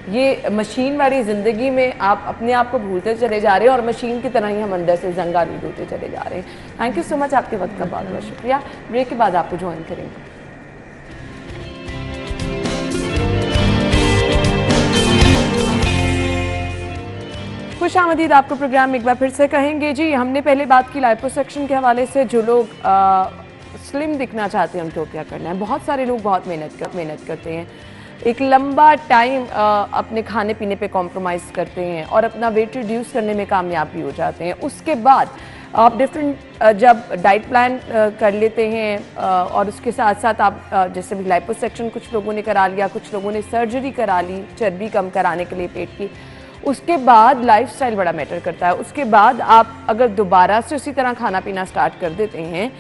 ये मशीन वाली ज़िंदगी में आप अपने आप को भूलते चले जा रहे हैं और मशीन की तरह ही हम अंदर से जंगालूद होते चले जा रहे हैं। थैंक यू सो मच, आपके वक्त का बहुत बहुत शुक्रिया। ब्रेक के बाद आपको ज्वाइन करेंगे। खुशामदीद, आपको प्रोग्राम एक बार फिर से कहेंगे। जी, हमने पहले बात की लाइपोसक्शन के हवाले से। जो लोग स्लिम दिखना चाहते हैं उनको क्या करना है? बहुत सारे लोग बहुत मेहनत करते हैं, एक लंबा टाइम अपने खाने पीने पे कॉम्प्रोमाइज़ करते हैं और अपना वेट रिड्यूस करने में कामयाब भी हो जाते हैं। उसके बाद आप डिफरेंट जब डाइट प्लान कर लेते हैं और उसके साथ साथ आप जैसे भी लाइपोसक्शन कुछ लोगों ने करा लिया, कुछ लोगों ने सर्जरी करा ली चर्बी कम कराने के लिए पेट की, उसके बाद लाइफस्टाइल बड़ा मैटर करता है। उसके बाद आप अगर दोबारा से उसी तरह खाना पीना स्टार्ट कर देते हैं,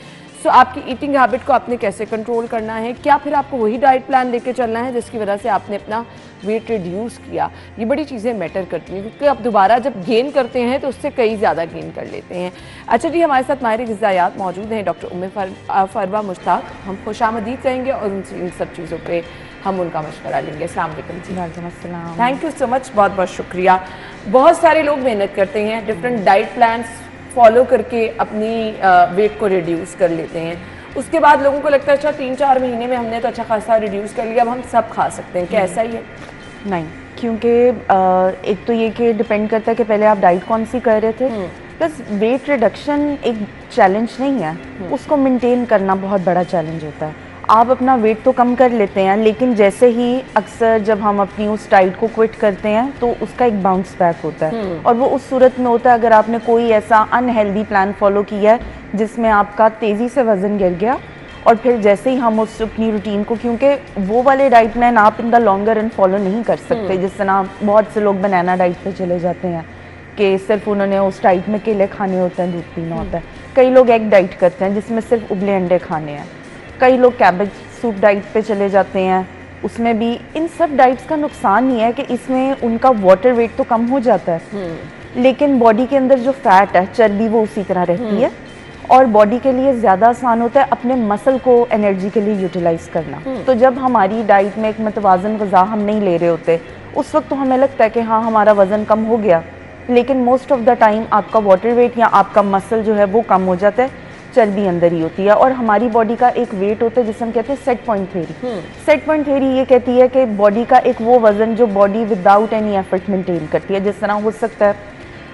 सो आपकी ईटिंग हैबिट को आपने कैसे कंट्रोल करना है? क्या फिर आपको वही डाइट प्लान लेके चलना है जिसकी वजह से आपने अपना वेट रिड्यूस किया? ये बड़ी चीज़ें मैटर करती हैं क्योंकि आप दोबारा जब गेन करते हैं तो उससे कई ज़्यादा गेन कर लेते हैं। अच्छा जी, हमारे साथ माहिर ग़िज़ायात मौजूद हैं डॉक्टर उम्मे फरवा मुश्ताक। हम खुशामदीद कहेंगे और उनसे इन सब चीज़ों पर हम उनका मशवरा लेंगे। अस्सलाम वालेकुम जी। वालेकुम अस्सलाम। थैंक यू सो मच, बहुत बहुत शुक्रिया। बहुत सारे लोग मेहनत करते हैं, डिफरेंट डाइट प्लान्स फॉलो करके अपनी वेट को रिड्यूस कर लेते हैं। उसके बाद लोगों को लगता है अच्छा 3-4 महीने में हमने तो अच्छा खासा रिड्यूस कर लिया, अब हम सब खा सकते हैं। क्या ऐसा ही है? नहीं, क्योंकि एक तो ये कि डिपेंड करता है कि पहले आप डाइट कौन सी कर रहे थे, प्लस वेट रिडक्शन एक चैलेंज नहीं है, उसको मेंटेन करना बहुत बड़ा चैलेंज होता है। आप अपना वेट तो कम कर लेते हैं, लेकिन जैसे ही अक्सर जब हम अपनी उस डाइट को क्विट करते हैं तो उसका एक बाउंस बैक होता है, और वो उस सूरत में होता है अगर आपने कोई ऐसा अनहेल्दी प्लान फॉलो किया है जिसमें आपका तेज़ी से वज़न गिर गया, और फिर जैसे ही हम उस अपनी रूटीन को, क्योंकि वो वाले डाइट प्लान आप in the longer run follow नहीं कर सकते, जिस तरह बहुत से लोग बनाना डाइट पे चले जाते हैं कि सिर्फ उन्होंने उस डाइट में केले खाने होते हैं, दूध पीना होता है। कई लोग एग डाइट करते हैं जिसमें सिर्फ उबले अंडे खाने हैं। कई लोग कैबेज सूप डाइट पे चले जाते हैं, उसमें भी इन सब डाइट्स का नुकसान ये है कि इसमें उनका वाटर वेट तो कम हो जाता है, लेकिन बॉडी के अंदर जो फैट है, चर्बी, वो उसी तरह रहती है, और बॉडी के लिए ज़्यादा आसान होता है अपने मसल को एनर्जी के लिए यूटिलाइज करना। तो जब हमारी डाइट में एक मतवाज़न ग़िज़ा हम नहीं ले रहे होते, उस वक्त तो हमें लगता है कि हाँ हमारा वज़न कम हो गया, लेकिन मोस्ट ऑफ द टाइम आपका वाटर वेट या आपका मसल जो है वो कम हो जाता है, चर्बी अंदर ही होती है। और हमारी बॉडी का एक वेट होता है जिसे हम कहते हैं set point theory. Set point theory ये कहती है कि बॉडी का एक वो वज़न जो body without any effort maintain करती है। जिस तरह हो सकता है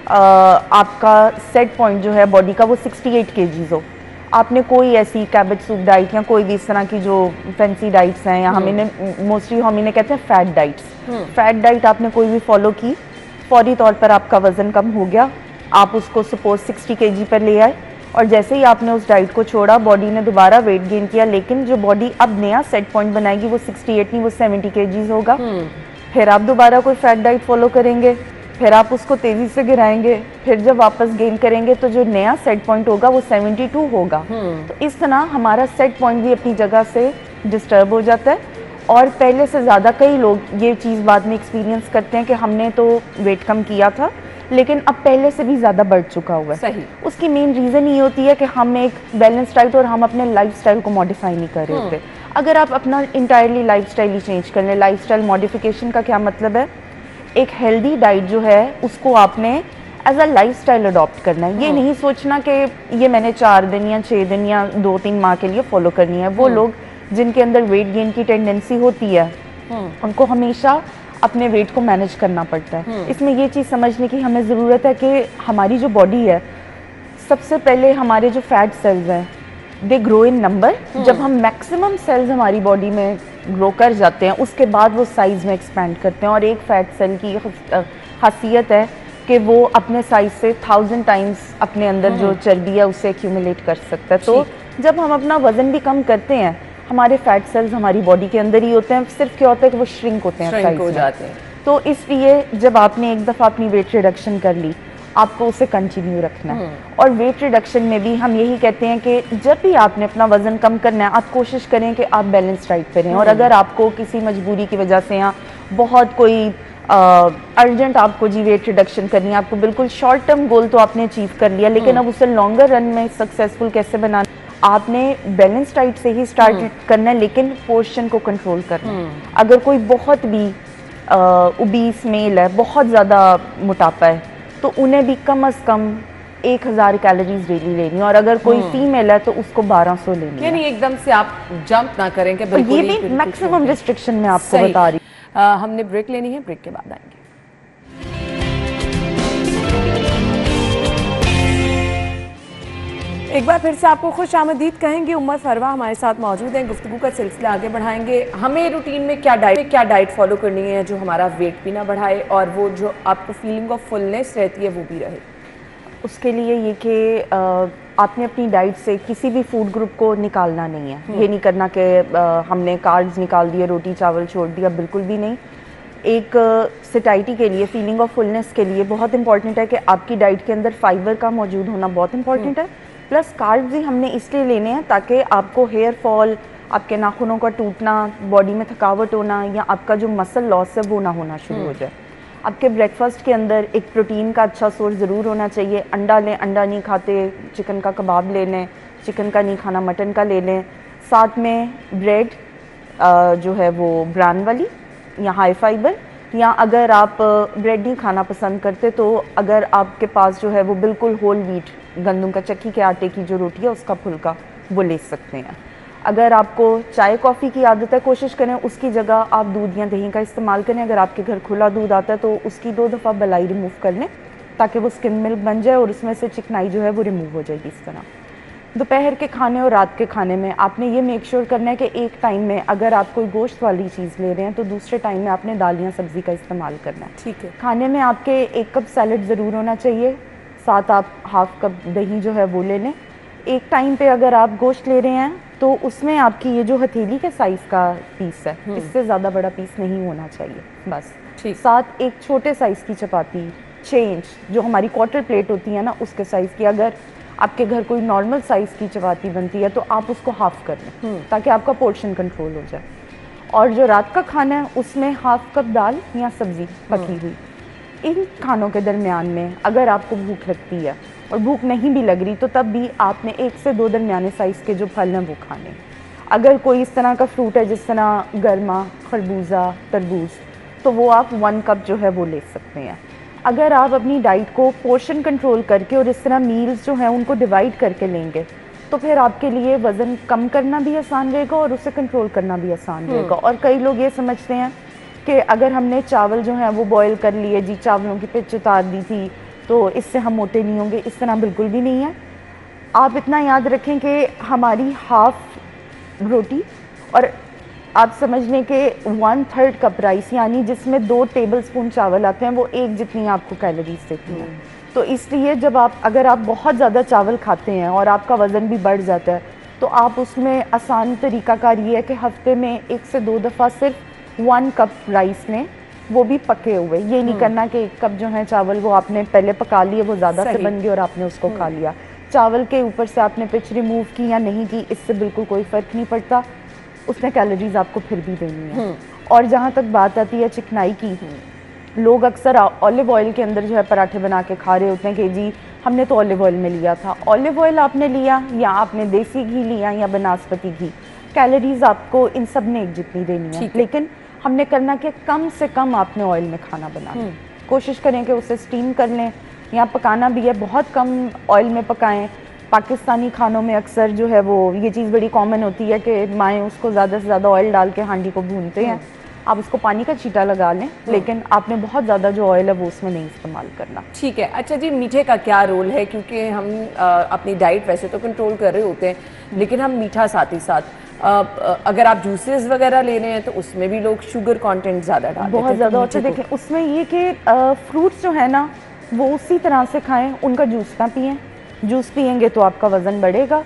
आपका सेट पॉइंट जो है बॉडी का वो 68 kgs हो, आपने कोई ऐसी कैबेज सूप डाइट या कोई भी इस तरह की जो फैंसी डाइट्स हैं, या हम इन्हें मोस्टली हम इन्हें कहते हैं फैट डाइट्स, फैट डाइट आपने कोई भी फॉलो की, फौरी तौर पर आपका वज़न कम हो गया, आप उसको सपोज 60 kg पर ले आए, और जैसे ही आपने उस डाइट को छोड़ा बॉडी ने दोबारा वेट गेन किया, लेकिन जो बॉडी अब नया सेट पॉइंट बनाएगी वो 68 नहीं, वो 70 kgs होगा। फिर आप दोबारा कोई फैट डाइट फॉलो करेंगे, फिर आप उसको तेज़ी से गिराएंगे, फिर जब वापस गेन करेंगे तो जो नया सेट पॉइंट होगा वो 72 होगा। तो इस तरह हमारा सेट पॉइंट भी अपनी जगह से डिस्टर्ब हो जाता है, और पहले से ज़्यादा कई लोग ये चीज़ बाद में एक्सपीरियंस करते हैं कि हमने तो वेट कम किया था लेकिन अब पहले से भी ज़्यादा बढ़ चुका हुआ है। सही। उसकी मेन रीज़न ये होती है कि हम एक बैलेंस डाइट और हम अपने लाइफस्टाइल को मॉडिफाई नहीं कर रहे होते। अगर आप अपना इंटायरली लाइफस्टाइल ही चेंज कर लें, लाइफस्टाइल मॉडिफिकेशन का क्या मतलब है, एक हेल्दी डाइट जो है उसको आपने एज अ लाइफस्टाइल अडॉप्ट करना है। ये नहीं सोचना कि ये मैंने 4 दिन या 6 दिन या 2-3 माह के लिए फॉलो करनी है। वो लोग जिनके अंदर वेट गेन की टेंडेंसी होती है उनको हमेशा अपने वेट को मैनेज करना पड़ता है। इसमें ये चीज़ समझने की हमें ज़रूरत है कि हमारी जो बॉडी है, सबसे पहले हमारे जो फैट सेल्स हैं दे ग्रो इन नंबर। जब हम मैक्सिमम सेल्स हमारी बॉडी में ग्रो कर जाते हैं उसके बाद वो साइज़ में एक्सपैंड करते हैं, और एक फैट सेल की खासियत है कि वो अपने साइज से 1000 टाइम्स अपने अंदर जो चर्बी है उसे एक्यूमुलेट कर सकता है। तो जब हम अपना वज़न भी कम करते हैं, हमारे फैट सेल्स हमारी बॉडी के अंदर ही होते हैं, सिर्फ क्या होता है कि वो श्रिंक होते हैं, श्रिंक हो जाते हैं। तो इसलिए जब आपने एक दफ़ा अपनी वेट रिडक्शन कर ली, आपको उसे कंटिन्यू रखना है। और वेट रिडक्शन में भी हम यही कहते हैं कि जब भी आपने अपना वज़न कम करना है, आप कोशिश करें कि आप बैलेंस डाइट पर रहें। और अगर आपको किसी मजबूरी की वजह से या बहुत कोई अर्जेंट आपको जी वेट रिडक्शन करनी है, आपको बिल्कुल शॉर्ट टर्म गोल तो आपने अचीव कर लिया, लेकिन अब उसे लॉन्गर रन में सक्सेसफुल कैसे बनाना, आपने बैलेंस डाइट से ही स्टार्ट करना है, लेकिन पोर्शन को कंट्रोल करना है। अगर कोई बहुत भी ओबीस मेल है, बहुत ज़्यादा मोटापा है, तो उन्हें भी कम से कम 1000 कैलोरीज डेली लेनी है, और अगर कोई फीमेल है तो उसको 1200 लेनी है। यानी एकदम से आप जंप ना करें कि तो ये भी मैक्सिमम रिस्ट्रिक्शन में आपको बता रही। हमने ब्रेक लेनी है, ब्रेक के बाद आएंगे। एक बार फिर से आपको खुश आमदीद कहेंगे। उम्मे फरवा हमारे साथ मौजूद हैं, गुफ्तगू का सिलसिला आगे बढ़ाएंगे। हमें रूटीन में क्या डाइट फॉलो करनी है जो हमारा वेट भी ना बढ़ाए और वो जो आपको फीलिंग ऑफ फुलनेस रहती है वो भी रहे। उसके लिए ये कि आपने अपनी डाइट से किसी भी फूड ग्रुप को निकालना नहीं है। ये नहीं करना कि हमने कार्ब्स निकाल दिए, रोटी चावल छोड़ दिया, बिल्कुल भी नहीं। एक सटाइटी के लिए, फीलिंग ऑफ फुलनेस के लिए बहुत इंपॉर्टेंट है कि आपकी डाइट के अंदर फाइबर का मौजूद होना बहुत इंपॉर्टेंट है। प्लस कार्ब्स ही हमने इसलिए लेने हैं ताकि आपको हेयर फॉल, आपके नाखूनों का टूटना, बॉडी में थकावट होना या आपका जो मसल लॉस है वो ना होना शुरू हो जाए। आपके ब्रेकफास्ट के अंदर एक प्रोटीन का अच्छा सोर्स ज़रूर होना चाहिए। अंडा लें, अंडा नहीं खाते, चिकन का कबाब ले लें, चिकन का नहीं खाना मटन का ले लें। साथ में ब्रेड जो है वो ब्रान वाली या हाई फाइबर, या अगर आप ब्रेड नहीं खाना पसंद करते तो अगर आपके पास जो है वो बिल्कुल होल व्हीट, गंदम का चक्की के आटे की जो रोटी है उसका फुल्का वो ले सकते हैं। अगर आपको चाय कॉफ़ी की आदत है, कोशिश करें उसकी जगह आप दूध या दही का इस्तेमाल करें। अगर आपके घर खुला दूध आता है तो उसकी 2 दफ़ा बलाई रिमूव कर लें ताकि वो स्किम मिल्क बन जाए और उसमें से चिकनाई जो है वो रिमूव हो जाएगी। इस तरह दोपहर के खाने और रात के खाने में आपने ये मेक श्योर करना है कि एक टाइम में अगर आप कोई गोश्त वाली चीज़ ले रहे हैं तो दूसरे टाइम में आपने दाल या सब्ज़ी का इस्तेमाल करना है। ठीक है। खाने में आपके 1 कप सैलड ज़रूर होना चाहिए, साथ आप हाफ कप दही जो है वो ले लें। एक टाइम पे अगर आप गोश्त ले रहे हैं तो उसमें आपकी ये जो हथेली के साइज़ का पीस है, इससे ज़्यादा बड़ा पीस नहीं होना चाहिए बस। ठीक। साथ एक छोटे साइज़ की चपाती, 6 इंच जो हमारी क्वार्टर प्लेट होती है ना उसके साइज़ की, अगर आपके घर कोई नॉर्मल साइज़ की चपाती बनती है तो आप उसको हाफ़ कर लें ताकि आपका पोर्शन कंट्रोल हो जाए। और जो रात का खाना है उसमें हाफ कप दाल या सब्ज़ी पकी हुई। इन खानों के दरमियान में अगर आपको भूख लगती है और भूख नहीं भी लग रही तो तब भी आपने 1 से 2 दरमियाने साइज़ के जो फल हैं वो खाने। अगर कोई इस तरह का फ्रूट है जिस तरह गर्मा, खरबूजा, तरबूज, तो वो आप 1 कप जो है वो ले सकते हैं। अगर आप अपनी डाइट को पोर्शन कंट्रोल करके और इस तरह मील्स जो हैं उनको डिवाइड करके लेंगे तो फिर आपके लिए वज़न कम करना भी आसान रहेगा और उसे कंट्रोल करना भी आसान रहेगा। और कई लोग ये समझते हैं कि अगर हमने चावल जो हैं वो बॉयल कर लिए, जी चावलों की पिच उतार दी थी तो इससे हम मोटे नहीं होंगे। इस तरह बिल्कुल भी नहीं है। आप इतना याद रखें कि हमारी हाफ रोटी और आप समझ लें कि 1/3 कप राइस यानी जिसमें 2 टेबलस्पून चावल आते हैं वो 1 जितनी आपको कैलोरीज देती हैं। तो इसलिए जब अगर आप बहुत ज़्यादा चावल खाते हैं और आपका वज़न भी बढ़ जाता है तो आप उसमें आसान तरीकाकार ये है कि हफ्ते में 1 से 2 दफ़ा सिर्फ 1 कप राइस लें, वो भी पके हुए। ये नहीं करना कि 1 कप जो है चावल वो आपने पहले पका लिए, वो ज़्यादा से बन गए और आपने उसको खा लिया। चावल के ऊपर से आपने पिच रिमूव की या नहीं की, इससे बिल्कुल कोई फ़र्क नहीं पड़ता, उसने कैलोरीज आपको फिर भी देनी है। और जहाँ तक बात आती है चिकनाई की, लोग अक्सर ऑलिव ऑयल के अंदर जो है पराठे बना के खा रहे होते हैं कि जी हमने तो ऑलिव ऑयल में लिया था। ऑलिव ऑयल आपने लिया या आपने देसी घी लिया या बनास्पति घी, कैलोरीज आपको इन सब ने एक जितनी देनी है। लेकिन हमने करना कि कम से कम आपने ऑयल में खाना बनाना, कोशिश करें कि उसे स्टीम कर लें या पकाना भी है बहुत कम ऑयल में पकाएं। पाकिस्तानी खानों में अक्सर जो है वो ये चीज़ बड़ी कॉमन होती है कि माएँ उसको ज़्यादा से ज़्यादा ऑयल डाल के हांडी को भूनते हैं। आप उसको पानी का छींटा लगा लें, लेकिन आपने बहुत ज़्यादा जो ऑयल है वो उसमें नहीं इस्तेमाल करना। ठीक है। अच्छा जी, मीठे का क्या रोल है? क्योंकि हम अपनी डाइट वैसे तो कंट्रोल कर रहे होते हैं लेकिन हम मीठा साथ ही साथ अगर आप जूसेस वगैरह ले रहे हैं तो उसमें भी लोग शुगर कंटेंट ज़्यादा डालते हैं बहुत ज़्यादा। और देखें उसमें ये कि फ्रूट्स जो है ना वो उसी तरह से खाएं, उनका जूस ना पिएं। जूस पिएंगे तो आपका वज़न बढ़ेगा।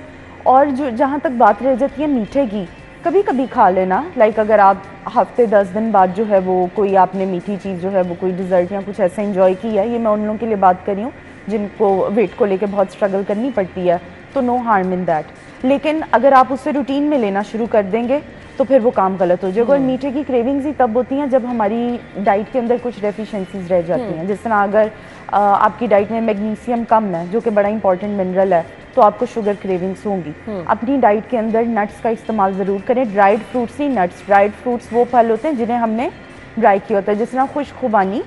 और जो जहाँ तक बात रह जाती है मीठे की, कभी कभी खा लेना। लाइक अगर आप हफ्ते 10 दिन बाद जो है वो कोई आपने मीठी चीज़ जो है वो कोई डिज़र्ट या कुछ ऐसा इंजॉय किया है, ये मैं उन लोगों के लिए बात कर रही हूँ जिनको वेट को लेके बहुत स्ट्रगल करनी पड़ती है, तो नो हार्म इन दैट। लेकिन अगर आप उसे रूटीन में लेना शुरू कर देंगे तो फिर वो काम गलत हो जाएगा। और मीठे की क्रेविंग्स ही तब होती हैं जब हमारी डाइट के अंदर कुछ डेफिशिएंसीज रह जाती हैं। जिस तरह अगर आपकी डाइट में मैग्नीशियम कम है जो कि बड़ा इंपॉर्टेंट मिनरल है तो आपको शुगर क्रेविंग्स होंगी। अपनी डाइट के अंदर नट्स का इस्तेमाल ज़रूर करें, ड्राइड फ्रूट्स ही नट्स। ड्राइड फ्रूट्स वो फल होते हैं जिन्हें हमने ड्राई किया होता है, जिस तरह खुशखुबानी,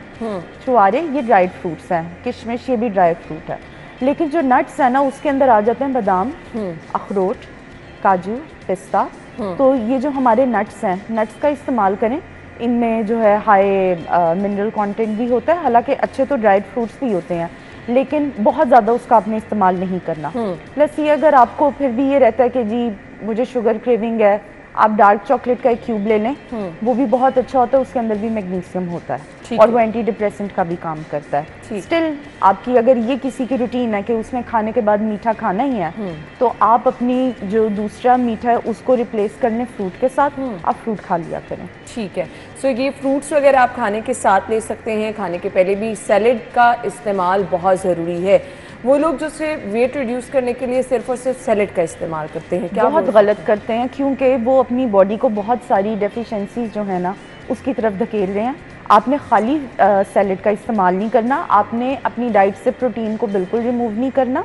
छुआरे, ये ड्राइड फ्रूट्स हैं। किशमिश ये भी ड्राई फ्रूट है। लेकिन जो नट्स है ना उसके अंदर आ जाते हैं बादाम, अखरोट, काजू, पिस्ता। तो ये जो हमारे नट्स हैं, नट्स का इस्तेमाल करें। इनमें जो है हाई मिनरल कंटेंट भी होता है, हालांकि अच्छे तो ड्राइड फ्रूट्स भी होते हैं लेकिन बहुत ज़्यादा उसका आपने इस्तेमाल नहीं करना। प्लस ये अगर आपको फिर भी ये रहता है कि जी मुझे शुगर क्रेविंग है, आप डार्क चॉकलेट का एक क्यूब ले लें, वो भी बहुत अच्छा होता है, उसके अंदर भी मैग्नीशियम होता है और वो एंटी डिप्रेसेंट का भी काम करता है। स्टिल आपकी अगर ये किसी की रूटीन है कि उसमें खाने के बाद मीठा खाना ही है, तो आप अपनी जो दूसरा मीठा है उसको रिप्लेस कर लें फ्रूट के साथ, आप फ्रूट खा लिया करें। ठीक है। सो ये फ्रूट्स वगैरह आप खाने के साथ ले सकते हैं, खाने के पहले भी। सैलेड का इस्तेमाल बहुत ज़रूरी है। वो लोग जो सिर्फ वेट रिड्यूस करने के लिए सिर्फ और सिर्फ सैलेड का इस्तेमाल करते हैं, क्या बहुत गलत करते हैं, क्योंकि वो अपनी बॉडी को बहुत सारी डेफिशिएंसीज जो है ना उसकी तरफ धकेल रहे हैं। आपने खाली सैलेड का इस्तेमाल नहीं करना, आपने अपनी डाइट से प्रोटीन को बिल्कुल रिमूव नहीं करना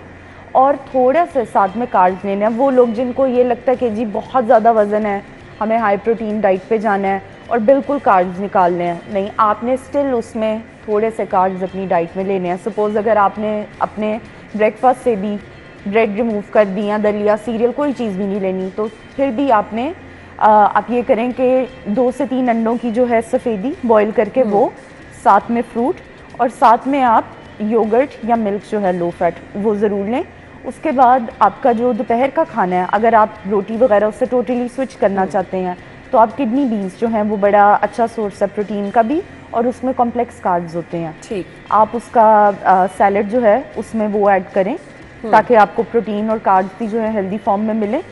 और थोड़ा सा साथ में कार्ब्स लेने हैं। वो लोग जिनको ये लगता है कि जी बहुत ज़्यादा वज़न है, हमें हाई प्रोटीन डाइट पे जाना है और बिल्कुल कार्ब्स निकालने हैं, नहीं, आपने स्टिल उसमें थोड़े से कार्ब्स अपनी डाइट में लेने हैं। सपोज़ अगर आपने अपने ब्रेकफास्ट से भी ब्रेड रिमूव कर दिया, दलिया, सीरियल, कोई चीज़ भी नहीं लेनी, तो फिर भी आपने आप ये करें कि 2 से 3 अंडों की जो है सफ़ेदी बॉईल करके वो, साथ में फ्रूट और साथ में आप योगर्ट या मिल्क जो है लो फैट वो ज़रूर लें। उसके बाद आपका जो दोपहर का खाना है, अगर आप रोटी वगैरह उससे टोटली स्विच करना चाहते हैं, तो आप किडनी बीन्स जो हैं वो बड़ा अच्छा सोर्स है प्रोटीन का भी और उसमें कॉम्प्लेक्स कार्ब्स होते हैं। ठीक, आप उसका सैलेड जो है उसमें वो ऐड करें ताकि आपको प्रोटीन और कार्ब्स भी जो है हेल्दी फॉर्म में मिले।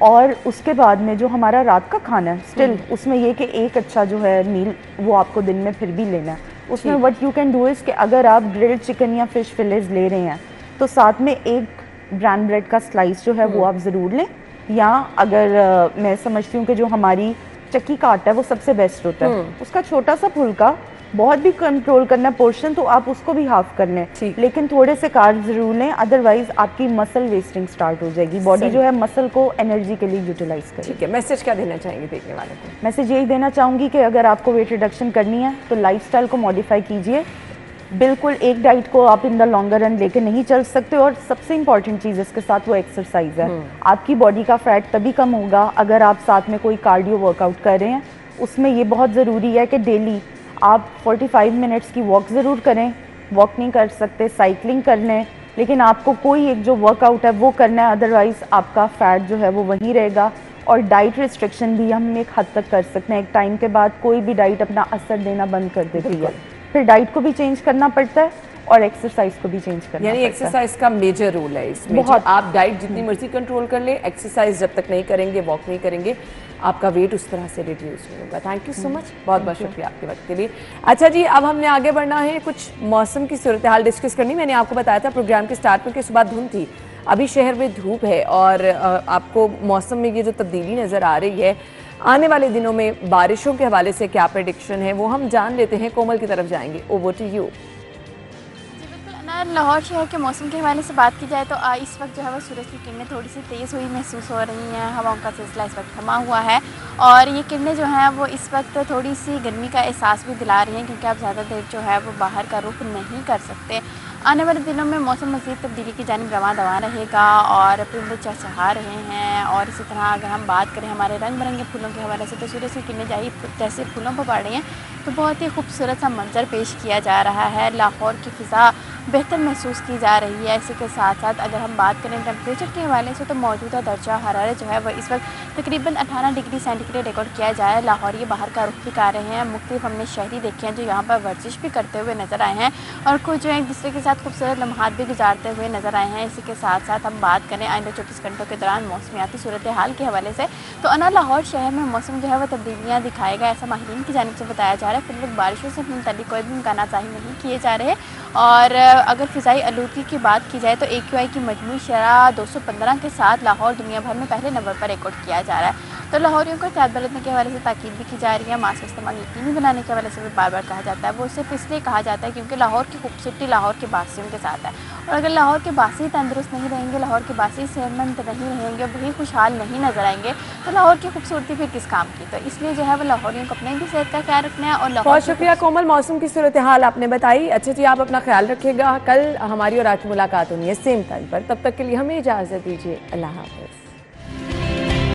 और उसके बाद में जो हमारा रात का खाना है, स्टिल उसमें ये कि एक अच्छा जो है मील वो आपको दिन में फिर भी लेना है। उसमें what you can do is कि अगर आप ग्रिल्ड चिकन या फिश फिलेज ले रहे हैं तो साथ में एक ब्राउन ब्रेड का स्लाइस जो है वो आप ज़रूर लें, या अगर मैं समझती हूँ कि जो हमारी चक्की का आटा है वो सबसे बेस्ट होता है, उसका छोटा सा फुल्का, बहुत भी कंट्रोल करना पोर्शन तो आप उसको भी हाफ कर लें, लेकिन थोड़े से कार्ब्स जरूर लें, अदरवाइज आपकी मसल वेस्टिंग स्टार्ट हो जाएगी। बॉडी जो है मसल को एनर्जी के लिए यूटिलाइज करे। ठीक है। मैसेज क्या देना चाहेंगे देखने वाले को? मैसेज यही देना चाहूँगी कि अगर आपको वेट रिडक्शन करनी है तो लाइफस्टाइल को मॉडिफाई कीजिए। बिल्कुल एक डाइट को आप इन द लॉन्गर रन लेके नहीं चल सकते, और सबसे इंपॉर्टेंट चीज़ इसके साथ वो एक्सरसाइज है। आपकी बॉडी का फैट तभी कम होगा अगर आप साथ में कोई कार्डियो वर्कआउट कर रहे हैं। उसमें ये बहुत ज़रूरी है कि डेली आप 45 मिनट्स की वॉक ज़रूर करें। वॉक नहीं कर सकते, साइकिलिंग कर लें, लेकिन आपको कोई एक जो वर्कआउट है वो करना है, अदरवाइज़ आपका फ़ैट जो है वो वहीं रहेगा। और डाइट रिस्ट्रिक्शन भी हम एक हद तक कर सकते हैं। एक टाइम के बाद कोई भी डाइट अपना असर देना बंद कर देती है, फिर डाइट को भी चेंज करना पड़ता है और एक्सरसाइज को भी चेंज करना यानी पड़ता है। एक्सरसाइज का मेजर रोल है इसमें। बहुत। आप डाइट जितनी मर्जी कंट्रोल कर ले, एक्सरसाइज जब तक नहीं करेंगे, वॉक नहीं करेंगे, आपका वेट उस तरह से रिड्यूस नहीं होगा। थैंक यू सो मच, बहुत बहुत शुक्रिया आपके वक्त के लिए। अच्छा जी, अब हमने आगे बढ़ना है, कुछ मौसम की सूरत हाल डिस्कस करनी। मैंने आपको बताया था प्रोग्राम के स्टार्ट में कि सुबह धुंध थी, अभी शहर में धूप है और आपको मौसम में ये जो तब्दीली नज़र आ रही है, आने वाले दिनों में बारिशों के हवाले से क्या प्रेडिक्शन है वो हम जान लेते हैं। कोमल की तरफ जाएंगे, ओवर टू यू। लाहौर शहर के मौसम के हवाले से बात की जाए तो इस वक्त जो है वो सूरज की किरणें थोड़ी सी तेज़ हुई महसूस हो रही हैं। हवाओं का सिलसिला इस वक्त थमा हुआ है और ये किरणें जो हैं वो इस वक्त थोड़ी सी गर्मी का एहसास भी दिला रही हैं, क्योंकि आप ज़्यादा देर जो है वो बाहर का रुख नहीं कर सकते। आने वाले दिनों में मौसम मज़ीद तब्दीली की जानिब रवां दवा रहेगा और परिंदे चहचहा रहे हैं। और इसी तरह अगर हम बात करें हमारे रंग बिरंगे फूलों के हवाले से, तो सूरज की किरणें जैसे फूलों पर पड़ रही हैं तो बहुत ही खूबसूरत सा मंजर पेश किया जा रहा है। लाहौर की फ़िज़ा बेहतर महसूस की जा रही है। इसी के साथ साथ अगर हम बात करें टेम्परेचर के हवाले से, तो मौजूदा दर्जा हरारत जो है वो इस वक्त तकरीबन 18 डिग्री सेंटीग्रेड रिकॉर्ड किया जाए। लाहौरी बाहर का रुख भी कर रहे हैं। मुख्तलिफ हमने शहरी देखे हैं जो यहाँ पर वर्जिश भी करते हुए नज़र आए हैं और कुछ जो एक दूसरे के साथ खूबसूरत लम्हात भी गुजारते हुए नज़र आए हैं। इसी के साथ साथ हम बात करें आइंदा 24 घंटों के दौरान मौसमियाती सूरत हाल के हवाले से, तो अना लाहौर शहर में मौसम जो है वह तब्दीलियाँ दिखाएगा, ऐसा माहिरीन की जानिब से बताया जा रहा है। फिर वक्त बारिशों से मुतल्लिक़ कोई भी इम्कान ज़ाहिर नहीं किए जा रहे। और अगर फ़िज़ाई आलूदगी की बात की जाए तो AQI की मजमूई शरह 215 के साथ लाहौर दुनिया भर में पहले नंबर पर रिकॉर्ड किया जा रहा है। तो लाहौरियों को एहतियात बरतने के हवाले से ताकीद भी की जा रही है। मास्क इस्तेमाल यकीनी बनाने के हवाले से भी बार बार कहा जाता है। वो सिर्फ इसलिए कहा जाता है क्योंकि लाहौर की खूबसूरती लाहौर के बासियों के साथ है, और अगर लाहौर के बासी तंदुरुस्त नहीं रहेंगे, लाहौर के बासी सेहतमंद नहीं रहेंगे, वही खुशहाल नहीं नजर आएंगे, तो लाहौर की खूबसूरती फिर किस काम की। तो इसलिए जो है वो लाहौरियों को अपने भी सेहत का ख्याल रखना है। और बहुत शुक्रिया कोमल, मौसम की सूरत हाल आपने बताई। अच्छा जी, आप अपना ख्याल रखिएगा। कल हमारी और आपकी मुलाकात होनी है सेम टाइम पर, तब तक के लिए हमें इजाज़त दीजिए। अल्लाह हाफ़िज़।